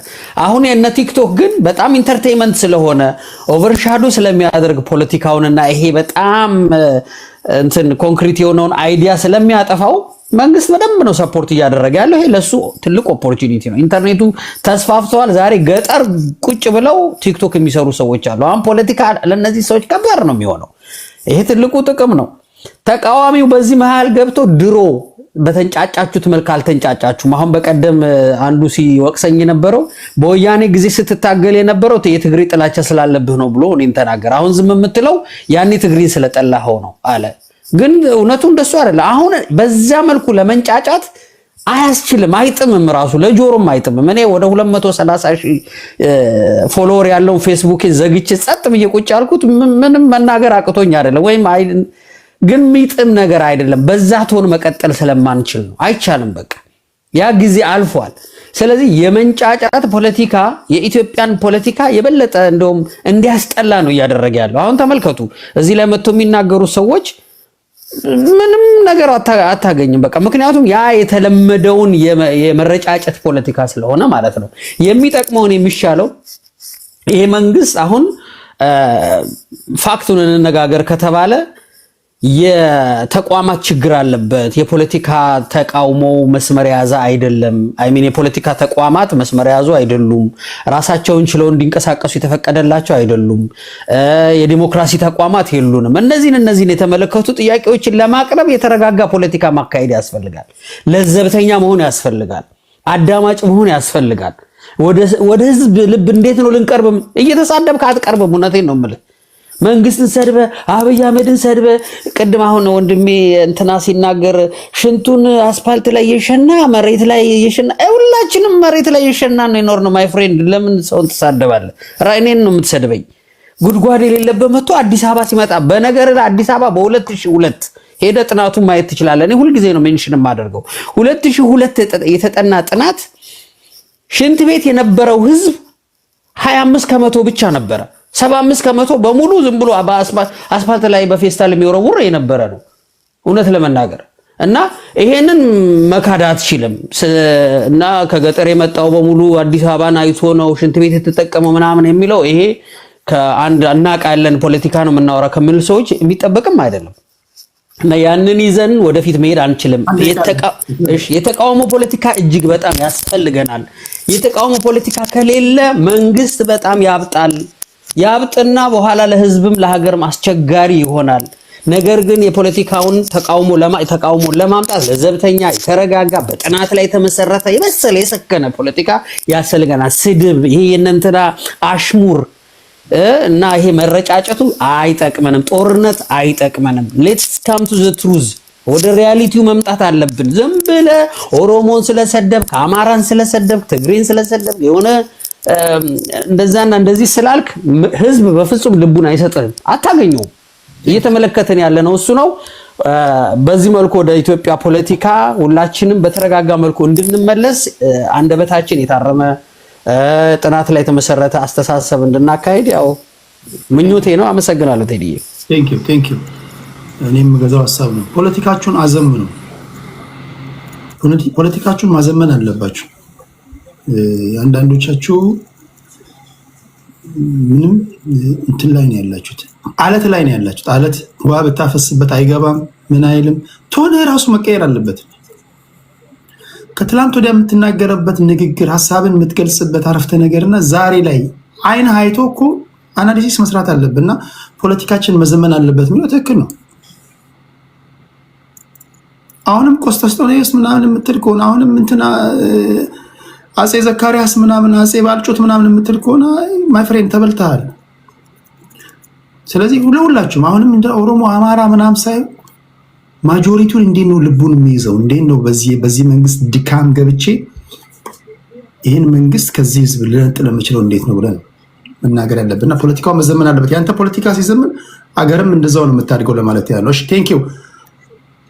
አሁን የነ ቲክቶክ ግን በጣም ኢንተርቴይንመንት ስለሆነ ኦቨርሻዶ ስለሚያደርግ ፖለቲካውንና ይሄ በጣም እንትን ኮንክሪት የሆነውን አይዲያ ስለሚያጠፋው መንግስት በደንብ ነው ሰፖርት እያደረገ ያለው። ይሄ ለሱ ትልቅ ኦፖርቹኒቲ ነው። ኢንተርኔቱ ተስፋፍቷል። ዛሬ ገጠር ቁጭ ብለው ቲክቶክ የሚሰሩ ሰዎች አሉ። አሁን ፖለቲካ ለነዚህ ሰዎች ከባድ ነው የሚሆነው። ይሄ ትልቁ ጥቅም ነው። ተቃዋሚው በዚህ መሃል ገብቶ ድሮ በተንጫጫችሁት መልክ አልተንጫጫችሁም። አሁን በቀደም አንዱ ሲወቅሰኝ የነበረው በወያኔ ጊዜ ስትታገል የነበረው የትግሪ ጥላቻ ስላለብህ ነው ብሎ እኔን ተናገረ። አሁን ዝም የምትለው ያኔ ትግሪን ስለጠላኸው ነው አለ። ግን እውነቱ እንደሱ አይደለ። አሁን በዛ መልኩ ለመንጫጫት አያስችልም፣ አይጥምም፣ ራሱ ለጆሮም አይጥምም። እኔ ወደ 230,000 ፎሎወር ያለው ፌስቡክ ዘግቼ ጸጥ ብዬ ቁጭ ያልኩት ምንም መናገር አቅቶኝ አይደለም፣ ወይም ግን የሚጥም ነገር አይደለም። በዛ ቶን መቀጠል ስለማንችል ነው። አይቻልም። በቃ ያ ጊዜ አልፏል። ስለዚህ የመንጫጫት ፖለቲካ የኢትዮጵያን ፖለቲካ የበለጠ እንደውም እንዲያስጠላ ነው እያደረገ ያለው። አሁን ተመልከቱ፣ እዚህ ላይ መጥቶ የሚናገሩ ሰዎች ምንም ነገር አታገኝም። በቃ ምክንያቱም ያ የተለመደውን የመረጫጨት ፖለቲካ ስለሆነ ማለት ነው። የሚጠቅመውን የሚሻለው ይሄ መንግስት አሁን ፋክቱን እንነጋገር ከተባለ የተቋማት ችግር አለበት። የፖለቲካ ተቃውሞ መስመር ያዘ አይደለም። አይሚን የፖለቲካ ተቋማት መስመር ያዙ አይደሉም። ራሳቸውን ችለው እንዲንቀሳቀሱ የተፈቀደላቸው አይደሉም። የዲሞክራሲ ተቋማት የሉንም። እነዚህን የተመለከቱ ጥያቄዎችን ለማቅረብ የተረጋጋ ፖለቲካ ማካሄድ ያስፈልጋል። ለዘብተኛ መሆን ያስፈልጋል። አዳማጭ መሆን ያስፈልጋል። ወደ ህዝብ ልብ እንዴት ነው ልንቀርብም? እየተሳደብክ አትቀርብም። እውነቴን ነው የምልህ። መንግስትን ሰድበ አብይ አህመድን ሰድበ ቅድም አሁን ወንድሜ እንትና ሲናገር ሽንቱን አስፋልት ላይ የሸና መሬት ላይ የሸና ሁላችንም መሬት ላይ የሸና ነው ይኖር ነው። ማይ ፍሬንድ ለምን ሰውን ትሳደባለህ? ራይኔን ነው የምትሰድበኝ? ጉድጓድ የሌለበት መጥቶ አዲስ አበባ ሲመጣ በነገር ላይ አዲስ አበባ በ2002 ሄደ ጥናቱን ማየት ትችላለህ። እኔ ሁልጊዜ ነው ሜንሽን የማደርገው 2002 የተጠና ጥናት ሽንት ቤት የነበረው ህዝብ 25 ከመቶ ብቻ ነበረ። 75 ከመቶ በሙሉ ዝም ብሎ አስፋልት ላይ በፌስታል የሚወረውር የነበረ ነው እውነት ለመናገር እና ይሄንን መካድ አትችልም። እና ከገጠር የመጣው በሙሉ አዲስ አበባን አይቶ ነው ሽንት ቤት የተጠቀመው ምናምን የሚለው ይሄ ከአንድ እናቃለን ፖለቲካ ነው የምናወራ ከሚል ሰዎች የሚጠበቅም አይደለም። እና ያንን ይዘን ወደፊት መሄድ አንችልም። የተቃውሞ ፖለቲካ እጅግ በጣም ያስፈልገናል። የተቃውሞ ፖለቲካ ከሌለ መንግስት በጣም ያብጥና በኋላ ለህዝብም ለሀገርም አስቸጋሪ ይሆናል። ነገር ግን የፖለቲካውን ተቃውሞ ለማምጣት ለዘብተኛ የተረጋጋ በጥናት ላይ የተመሰረተ የመሰለ የሰከነ ፖለቲካ ያስፈልገናል። ስድብ፣ ይሄ የእነንትና አሽሙር እና ይሄ መረጫጨቱ አይጠቅመንም። ጦርነት አይጠቅመንም። ሌትስ ካም ቱ ዘ ትሩዝ። ወደ ሪያሊቲው መምጣት አለብን። ዝም ብለህ ኦሮሞን ስለሰደብክ፣ አማራን ስለሰደብክ፣ ትግሬን ስለሰደብክ የሆነ እንደዛና እንደዚህ ስላልክ ህዝብ በፍጹም ልቡን አይሰጥህም፣ አታገኘውም። እየተመለከተን ያለ ነው እሱ ነው። በዚህ መልኩ ወደ ኢትዮጵያ ፖለቲካ ሁላችንም በተረጋጋ መልኩ እንድንመለስ አንደበታችን የታረመ ጥናት ላይ የተመሰረተ አስተሳሰብ እንድናካሄድ ያው ምኞቴ ነው። አመሰግናለሁ ቴዲዬ። ቴንክ ዩ። እኔም ገዛው ሐሳብ ነው። ፖለቲካችሁን አዘምኑ። ፖለቲካችሁን ማዘመን አለባችሁ። አንዳንዶቻችሁ ምንም እንትን ላይ ነው ያላችሁት፣ አለት ላይ ነው ያላችሁት። አለት ውሃ ብታፈስበት አይገባም፣ ምን አይልም። ቶን ራሱ መቀየር አለበት። ከትላንት ወዲያ የምትናገረበት ንግግር፣ ሐሳብን የምትገልጽበት አረፍተ ነገርና ዛሬ ላይ አይን አይቶ እኮ አናሊሲስ መስራት አለብንና ፖለቲካችን መዘመን አለበት የሚለው ትክክል ነው። አሁንም ቆስጠስጦስ ምናምን የምትል ከሆነ አሁንም እንትና አጼ ዘካርያስ ምናምን አጼ ባልጮት ምናምን የምትል ከሆነ ማይ ፍሬንድ ተበልተሃል። ስለዚህ ሁላችሁም አሁንም እንደ ኦሮሞ አማራ ምናምን ሳይ ማጆሪቲውን እንዴት ነው ልቡን የሚይዘው? እንዴት ነው በዚህ መንግስት ድካም ገብቼ ይህን መንግስት ከዚህ ህዝብ ልነጥል የምችለው እንዴት ነው ብለን መናገር ያለብንና ፖለቲካው መዘመን አለበት። ያንተ ፖለቲካ ሲዘመን አገርም እንደዛው ነው የምታድገው ለማለት ያለው። እሺ ቴንክ ዩ።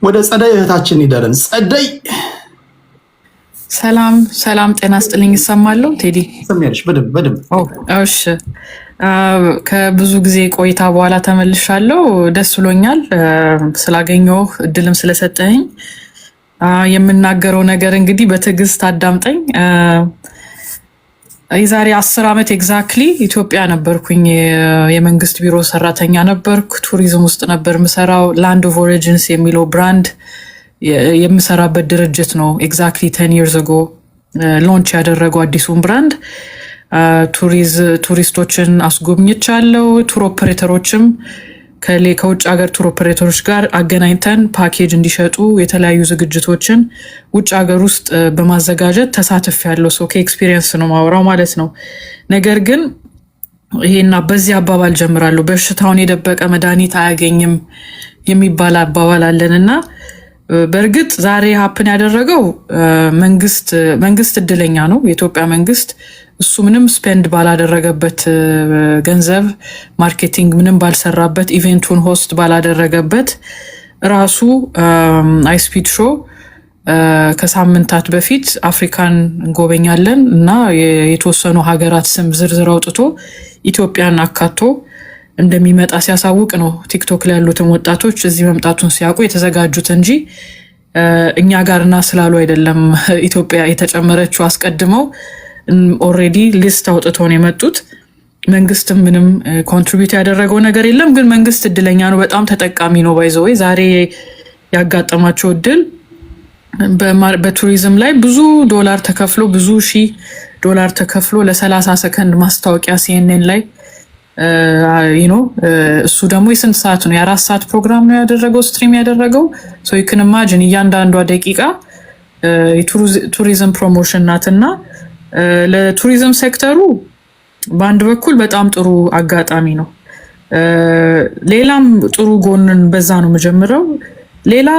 ወደ ጸደይ እህታችን እንሄዳለን። ጸደይ ሰላም ጤና ስጥልኝ። ይሰማለሁ ቴዲ? ሰሚያለሽ? በደንብ። እሺ ከብዙ ጊዜ ቆይታ በኋላ ተመልሻለሁ። ደስ ብሎኛል ስላገኘሁ እድልም ስለሰጠኝ። የምናገረው ነገር እንግዲህ በትዕግስት አዳምጠኝ። የዛሬ 10 ዓመት ኤግዛክትሊ ኢትዮጵያ ነበርኩኝ። የመንግስት ቢሮ ሰራተኛ ነበርኩ። ቱሪዝም ውስጥ ነበር የምሰራው። ላንድ ኦፍ ኦሪጂንስ የሚለው ብራንድ የምሰራበት ድርጅት ነው ኤግዛክትሊ 10 years ago ሎንች ያደረገው አዲሱን ብራንድ። ቱሪስቶችን አስጎብኝቻለሁ። ቱር ኦፐሬተሮችም ከውጭ ሀገር ቱር ኦፐሬተሮች ጋር አገናኝተን ፓኬጅ እንዲሸጡ የተለያዩ ዝግጅቶችን ውጭ ሀገር ውስጥ በማዘጋጀት ተሳትፍ ያለው ሰው ከኤክስፒሪየንስ ነው ማውራው ማለት ነው። ነገር ግን ይሄና በዚህ አባባል ጀምራለሁ፣ በሽታውን የደበቀ መድኃኒት አያገኝም የሚባል አባባል አለንና በእርግጥ ዛሬ ሀፕን ያደረገው መንግስት እድለኛ ነው። የኢትዮጵያ መንግስት እሱ ምንም ስፔንድ ባላደረገበት ገንዘብ ማርኬቲንግ ምንም ባልሰራበት ኢቨንቱን ሆስት ባላደረገበት ራሱ አይስፒድ ሾው ከሳምንታት በፊት አፍሪካን እንጎበኛለን እና የተወሰኑ ሀገራት ስም ዝርዝር አውጥቶ ኢትዮጵያን አካቶ እንደሚመጣ ሲያሳውቅ ነው ቲክቶክ ላይ ያሉትን ወጣቶች እዚህ መምጣቱን ሲያውቁ የተዘጋጁት እንጂ እኛ ጋርና ስላሉ አይደለም። ኢትዮጵያ የተጨመረችው አስቀድመው ኦልሬዲ ሊስት አውጥተው ነው የመጡት። መንግስት ምንም ኮንትሪቢዩት ያደረገው ነገር የለም። ግን መንግስት እድለኛ ነው፣ በጣም ተጠቃሚ ነው። ባይዘው ዛሬ ያጋጠማቸው እድል በቱሪዝም ላይ ብዙ ዶላር ተከፍሎ ብዙ $1000 ተከፍሎ ለ30 ሰከንድ ማስታወቂያ CNN ላይ እሱ ደግሞ የስንት ሰዓት ነው? የ4 ሰዓት ፕሮግራም ነው ያደረገው፣ ስትሪም ያደረገው። ሶ ዩ ካን ኢማጂን እያንዳንዷ ደቂቃ የቱሪዝም ፕሮሞሽን ናትና ለቱሪዝም ሴክተሩ በአንድ በኩል በጣም ጥሩ አጋጣሚ ነው። ሌላም ጥሩ ጎንን በዛ ነው መጀመሪያው። ሌላ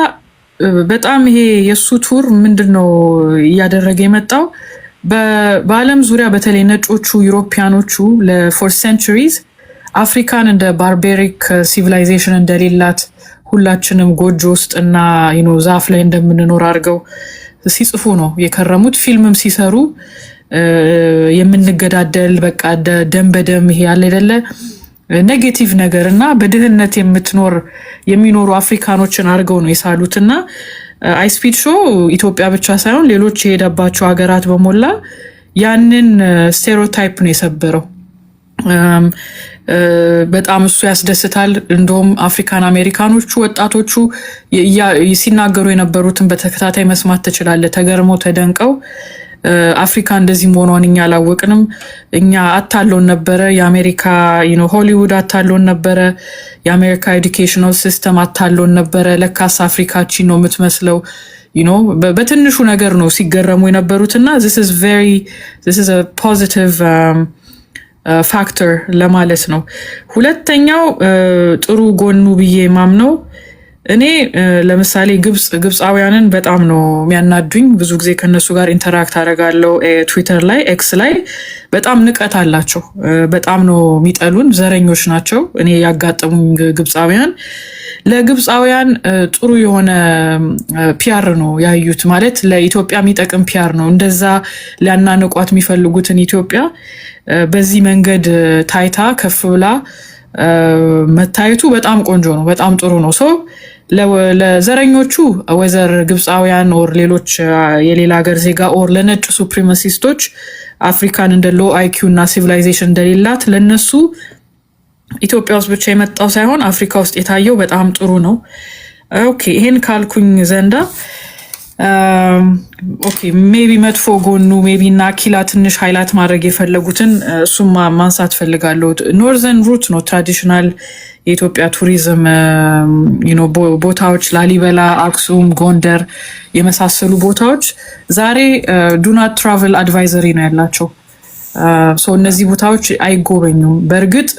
በጣም ይሄ የሱ ቱር ምንድነው እያደረገ የመጣው በዓለም ዙሪያ በተለይ ነጮቹ ዩሮፒያኖቹ ለፎር ሴንቹሪዝ አፍሪካን እንደ ባርቤሪክ ሲቪላይዜሽን እንደሌላት ሁላችንም ጎጆ ውስጥና ዛፍ ላይ እንደምንኖር አድርገው ሲጽፉ ነው የከረሙት። ፊልምም ሲሰሩ የምንገዳደል በቃ ደም በደም ይሄ ያለ አይደለ ኔጌቲቭ ነገር እና በድህነት የሚኖሩ አፍሪካኖችን አድርገው ነው የሳሉትና አይስፒድ ሾው ኢትዮጵያ ብቻ ሳይሆን ሌሎች የሄደባቸው ሀገራት በሞላ ያንን ስቴሪዮታይፕ ነው የሰበረው። በጣም እሱ ያስደስታል። እንደውም አፍሪካን አሜሪካኖቹ ወጣቶቹ ሲናገሩ የነበሩትን በተከታታይ መስማት ትችላለህ። ተገርመው ተደንቀው አፍሪካ እንደዚህ መሆኗን እኛ አላወቅንም፣ እኛ አታለውን ነበረ፣ የአሜሪካ ሆሊውድ አታለውን ነበረ፣ የአሜሪካ ኤዱኬሽናል ሲስተም አታለውን ነበረ፣ ለካስ አፍሪካችን ነው የምትመስለው በትንሹ ነገር ነው ሲገረሙ የነበሩትና this is a positive ፋክተር ለማለት ነው። ሁለተኛው ጥሩ ጎኑ ብዬ ማምነው እኔ ለምሳሌ ግብፃውያንን በጣም ነው የሚያናዱኝ። ብዙ ጊዜ ከነሱ ጋር ኢንተራክት አደርጋለሁ። ትዊተር ላይ ኤክስ ላይ በጣም ንቀት አላቸው። በጣም ነው የሚጠሉን፣ ዘረኞች ናቸው። እኔ ያጋጠሙኝ ግብፃውያን ለግብፃውያን ጥሩ የሆነ ፒአር ነው ያዩት። ማለት ለኢትዮጵያ የሚጠቅም ፒአር ነው። እንደዛ ሊያናንቋት የሚፈልጉትን ኢትዮጵያ በዚህ መንገድ ታይታ ከፍ ብላ መታየቱ በጣም ቆንጆ ነው፣ በጣም ጥሩ ነው። ሰው ለዘረኞቹ ወዘር ግብፃውያን ኦር ሌሎች የሌላ ሀገር ዜጋ ኦር ለነጭ ሱፕሪማሲስቶች አፍሪካን እንደ ሎ አይኪው እና ሲቪላይዜሽን እንደሌላት ለነሱ ኢትዮጵያ ውስጥ ብቻ የመጣው ሳይሆን አፍሪካ ውስጥ የታየው በጣም ጥሩ ነው። ኦኬ ይሄን ካልኩኝ ዘንዳ ሜቢ መጥፎ ጎኑ ሜቢ እና ኪላ ትንሽ ሃይላይት ማድረግ የፈለጉትን እሱም ማንሳት ፈልጋለሁ። ኖርዘርን ሩት ነው ትራዲሽናል የኢትዮጵያ ቱሪዝም ቦታዎች፣ ላሊበላ፣ አክሱም፣ ጎንደር የመሳሰሉ ቦታዎች ዛሬ ዱናት ትራቨል አድቫይዘሪ ነው ያላቸው። እነዚህ ቦታዎች አይጎበኙም። በእርግጥ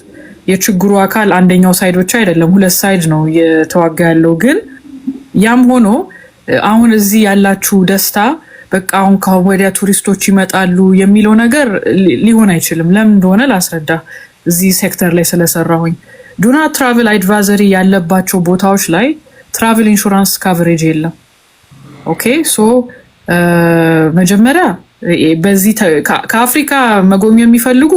የችግሩ አካል አንደኛው ሳይድ ብቻ አይደለም፣ ሁለት ሳይድ ነው እየተዋጋ ያለው። ግን ያም ሆኖ አሁን እዚህ ያላችሁ ደስታ በቃ አሁን ከአሁን ወዲያ ቱሪስቶች ይመጣሉ የሚለው ነገር ሊሆን አይችልም። ለምን እንደሆነ ላስረዳ። እዚህ ሴክተር ላይ ስለሰራሁኝ ዱናት ትራቨል አድቫይዘሪ ያለባቸው ቦታዎች ላይ ትራቨል ኢንሹራንስ ካቨሬጅ የለም። ኦኬ መጀመሪያ በዚህ ከአፍሪካ መጎብኘት የሚፈልጉ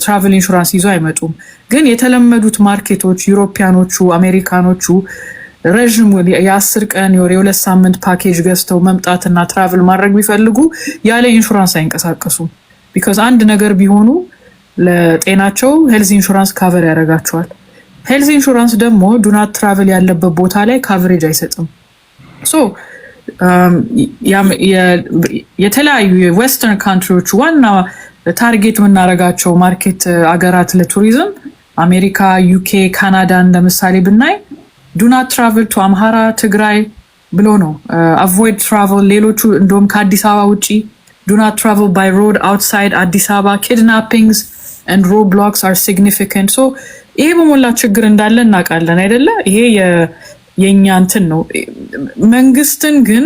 ትራቨል ኢንሹራንስ ይዞ አይመጡም። ግን የተለመዱት ማርኬቶች ዩሮፒያኖቹ፣ አሜሪካኖቹ ረዥም የ10 ቀን የ2 ሳምንት ፓኬጅ ገዝተው መምጣትና ትራቨል ማድረግ ቢፈልጉ ያለ ኢንሹራንስ አይንቀሳቀሱም። ቢካዝ አንድ ነገር ቢሆኑ ለጤናቸው ሄልዝ ኢንሹራንስ ካቨር ያደርጋቸዋል። ሄልዝ ኢንሹራንስ ደግሞ ዱናት ትራቨል ያለበት ቦታ ላይ ካቨሬጅ አይሰጥም። የተለያዩ የዌስተርን ካንትሪዎች ዋና ታርጌት የምናደርጋቸው ማርኬት አገራት ለቱሪዝም አሜሪካ፣ ዩኬ፣ ካናዳ እንደምሳሌ ብናይ ዱ ናት ትራቨል ቱ አምሃራ ትግራይ ብሎ ነው አቮይድ ትራቨል። ሌሎቹ እንደውም ከአዲስ አበባ ውጪ ዱ ናት ትራቨል ባይ ሮድ አውትሳይድ አዲስ አበባ። ኪድናፒንግስ ኤንድ ሮድ ብሎክስ አር ሲግኒፊካንት። ሶ ይሄ በሞላ ችግር እንዳለ እናውቃለን አይደለ? ይሄ የኛ እንትን ነው። መንግስትን ግን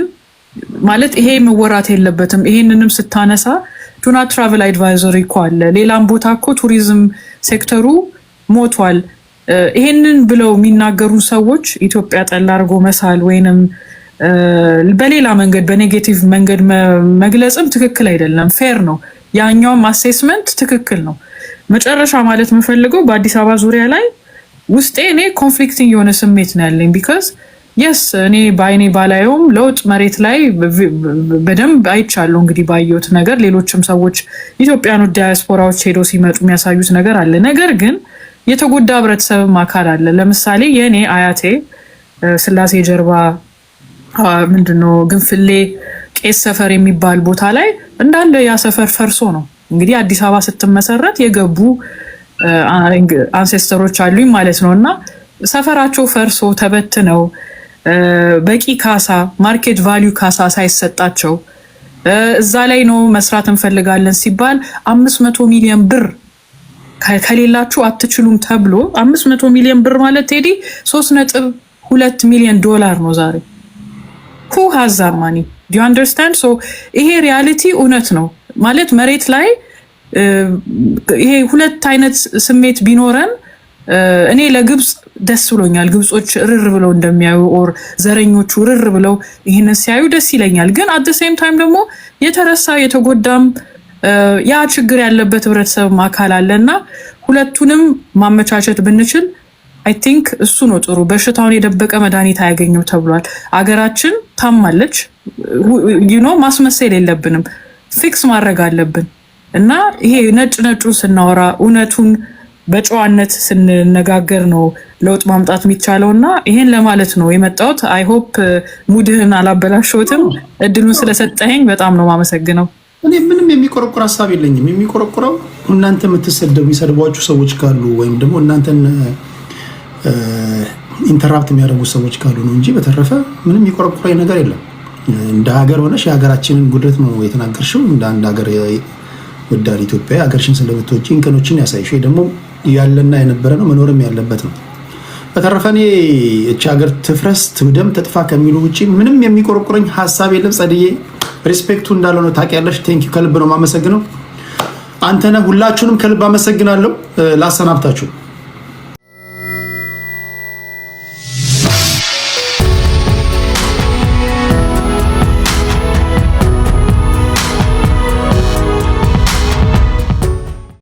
ማለት ይሄ መወራት የለበትም። ይሄንንም ስታነሳ ዱ ናት ትራቨል አድቫይዘሪ እኮ አለ። ሌላም ቦታ እኮ ቱሪዝም ሴክተሩ ሞቷል። ይሄንን ብለው የሚናገሩ ሰዎች ኢትዮጵያ ጠላ አድርጎ መሳል ወይንም በሌላ መንገድ በኔጌቲቭ መንገድ መግለጽም ትክክል አይደለም። ፌር ነው። ያኛውም አሴስመንት ትክክል ነው። መጨረሻ ማለት የምፈልገው በአዲስ አበባ ዙሪያ ላይ ውስጤ እኔ ኮንፍሊክቲንግ የሆነ ስሜት ነው ያለኝ። ቢካዝ የስ እኔ በአይኔ ባላየውም ለውጥ መሬት ላይ በደንብ አይቻለሁ። እንግዲህ ባየሁት ነገር ሌሎችም ሰዎች ኢትዮጵያኖች ዲያስፖራዎች ሄደው ሲመጡ የሚያሳዩት ነገር አለ። ነገር ግን የተጎዳ ህብረተሰብም አካል አለ። ለምሳሌ የእኔ አያቴ ስላሴ ጀርባ ምንድነው ግንፍሌ ቄስ ሰፈር የሚባል ቦታ ላይ እንዳለ ያ ሰፈር ፈርሶ ነው እንግዲህ አዲስ አበባ ስትመሰረት የገቡ አንሴስተሮች አሉኝ ማለት ነው። እና ሰፈራቸው ፈርሶ ተበትነው በቂ ካሳ ማርኬት ቫልዩ ካሳ ሳይሰጣቸው እዛ ላይ ነው መስራት እንፈልጋለን ሲባል 500 ሚሊዮን ብር ከሌላችሁ አትችሉም ተብሎ 500 ሚሊዮን ብር ማለት ቴዲ 3.2 ሚሊዮን ዶላር ነው ዛሬ። who has that money? do you understand? so ይሄ ሪያሊቲ እውነት ነው ማለት መሬት ላይ ይሄ ሁለት አይነት ስሜት ቢኖረን እኔ ለግብጽ ደስ ብሎኛል። ግብጾች ርር ብለው እንደሚያዩ ኦር ዘረኞቹ ርር ብለው ይሄንን ሲያዩ ደስ ይለኛል። ግን at the same time ደግሞ የተረሳ የተጎዳም ያ ችግር ያለበት ህብረተሰብ ማካል አለና ሁለቱንም ማመቻቸት ብንችል አይ ቲንክ እሱ ነው ጥሩ። በሽታውን የደበቀ መድኃኒት አያገኘው ተብሏል። አገራችን ታማለች። ማስመሰል የለብንም፣ ፊክስ ማድረግ አለብን። እና ይሄ ነጭ ነጩ ስናወራ እውነቱን በጨዋነት ስንነጋገር ነው ለውጥ ማምጣት የሚቻለው። እና ይሄን ለማለት ነው የመጣሁት። አይ ሆፕ ሙድህን አላበላሸሁትም። እድሉን ስለሰጠኸኝ በጣም ነው ማመሰግነው። እኔ ምንም የሚቆረቁር ሀሳብ የለኝም። የሚቆረቁረው እናንተ የምትሰደቡ የሚሰድቧችሁ ሰዎች ካሉ ወይም ደግሞ እናንተን ኢንተራፕት የሚያደርጉ ሰዎች ካሉ ነው እንጂ በተረፈ ምንም የሚቆረቁረኝ ነገር የለም። እንደ ሀገር ሆነሽ የሀገራችንን ጉድለት ነው የተናገርሽው። እንደ አንድ ሀገር ወዳድ ኢትዮጵያ ሀገርሽን ስለምትወጪ እንከኖችን ያሳይሽ ደግሞ ያለና የነበረ ነው መኖርም ያለበት ነው። በተረፈ እኔ እቺ ሀገር ትፍረስ ትውደም ተጥፋ ከሚሉ ውጪ ምንም የሚቆረቁረኝ ሀሳብ የለም። ጸድዬ ሪስፔክቱ እንዳለ ነው ታውቂያለሽ። ቴንኪው ከልብ ነው የማመሰግነው። አንተነህ ሁላችሁንም ከልብ አመሰግናለሁ። ላሰናብታችሁ።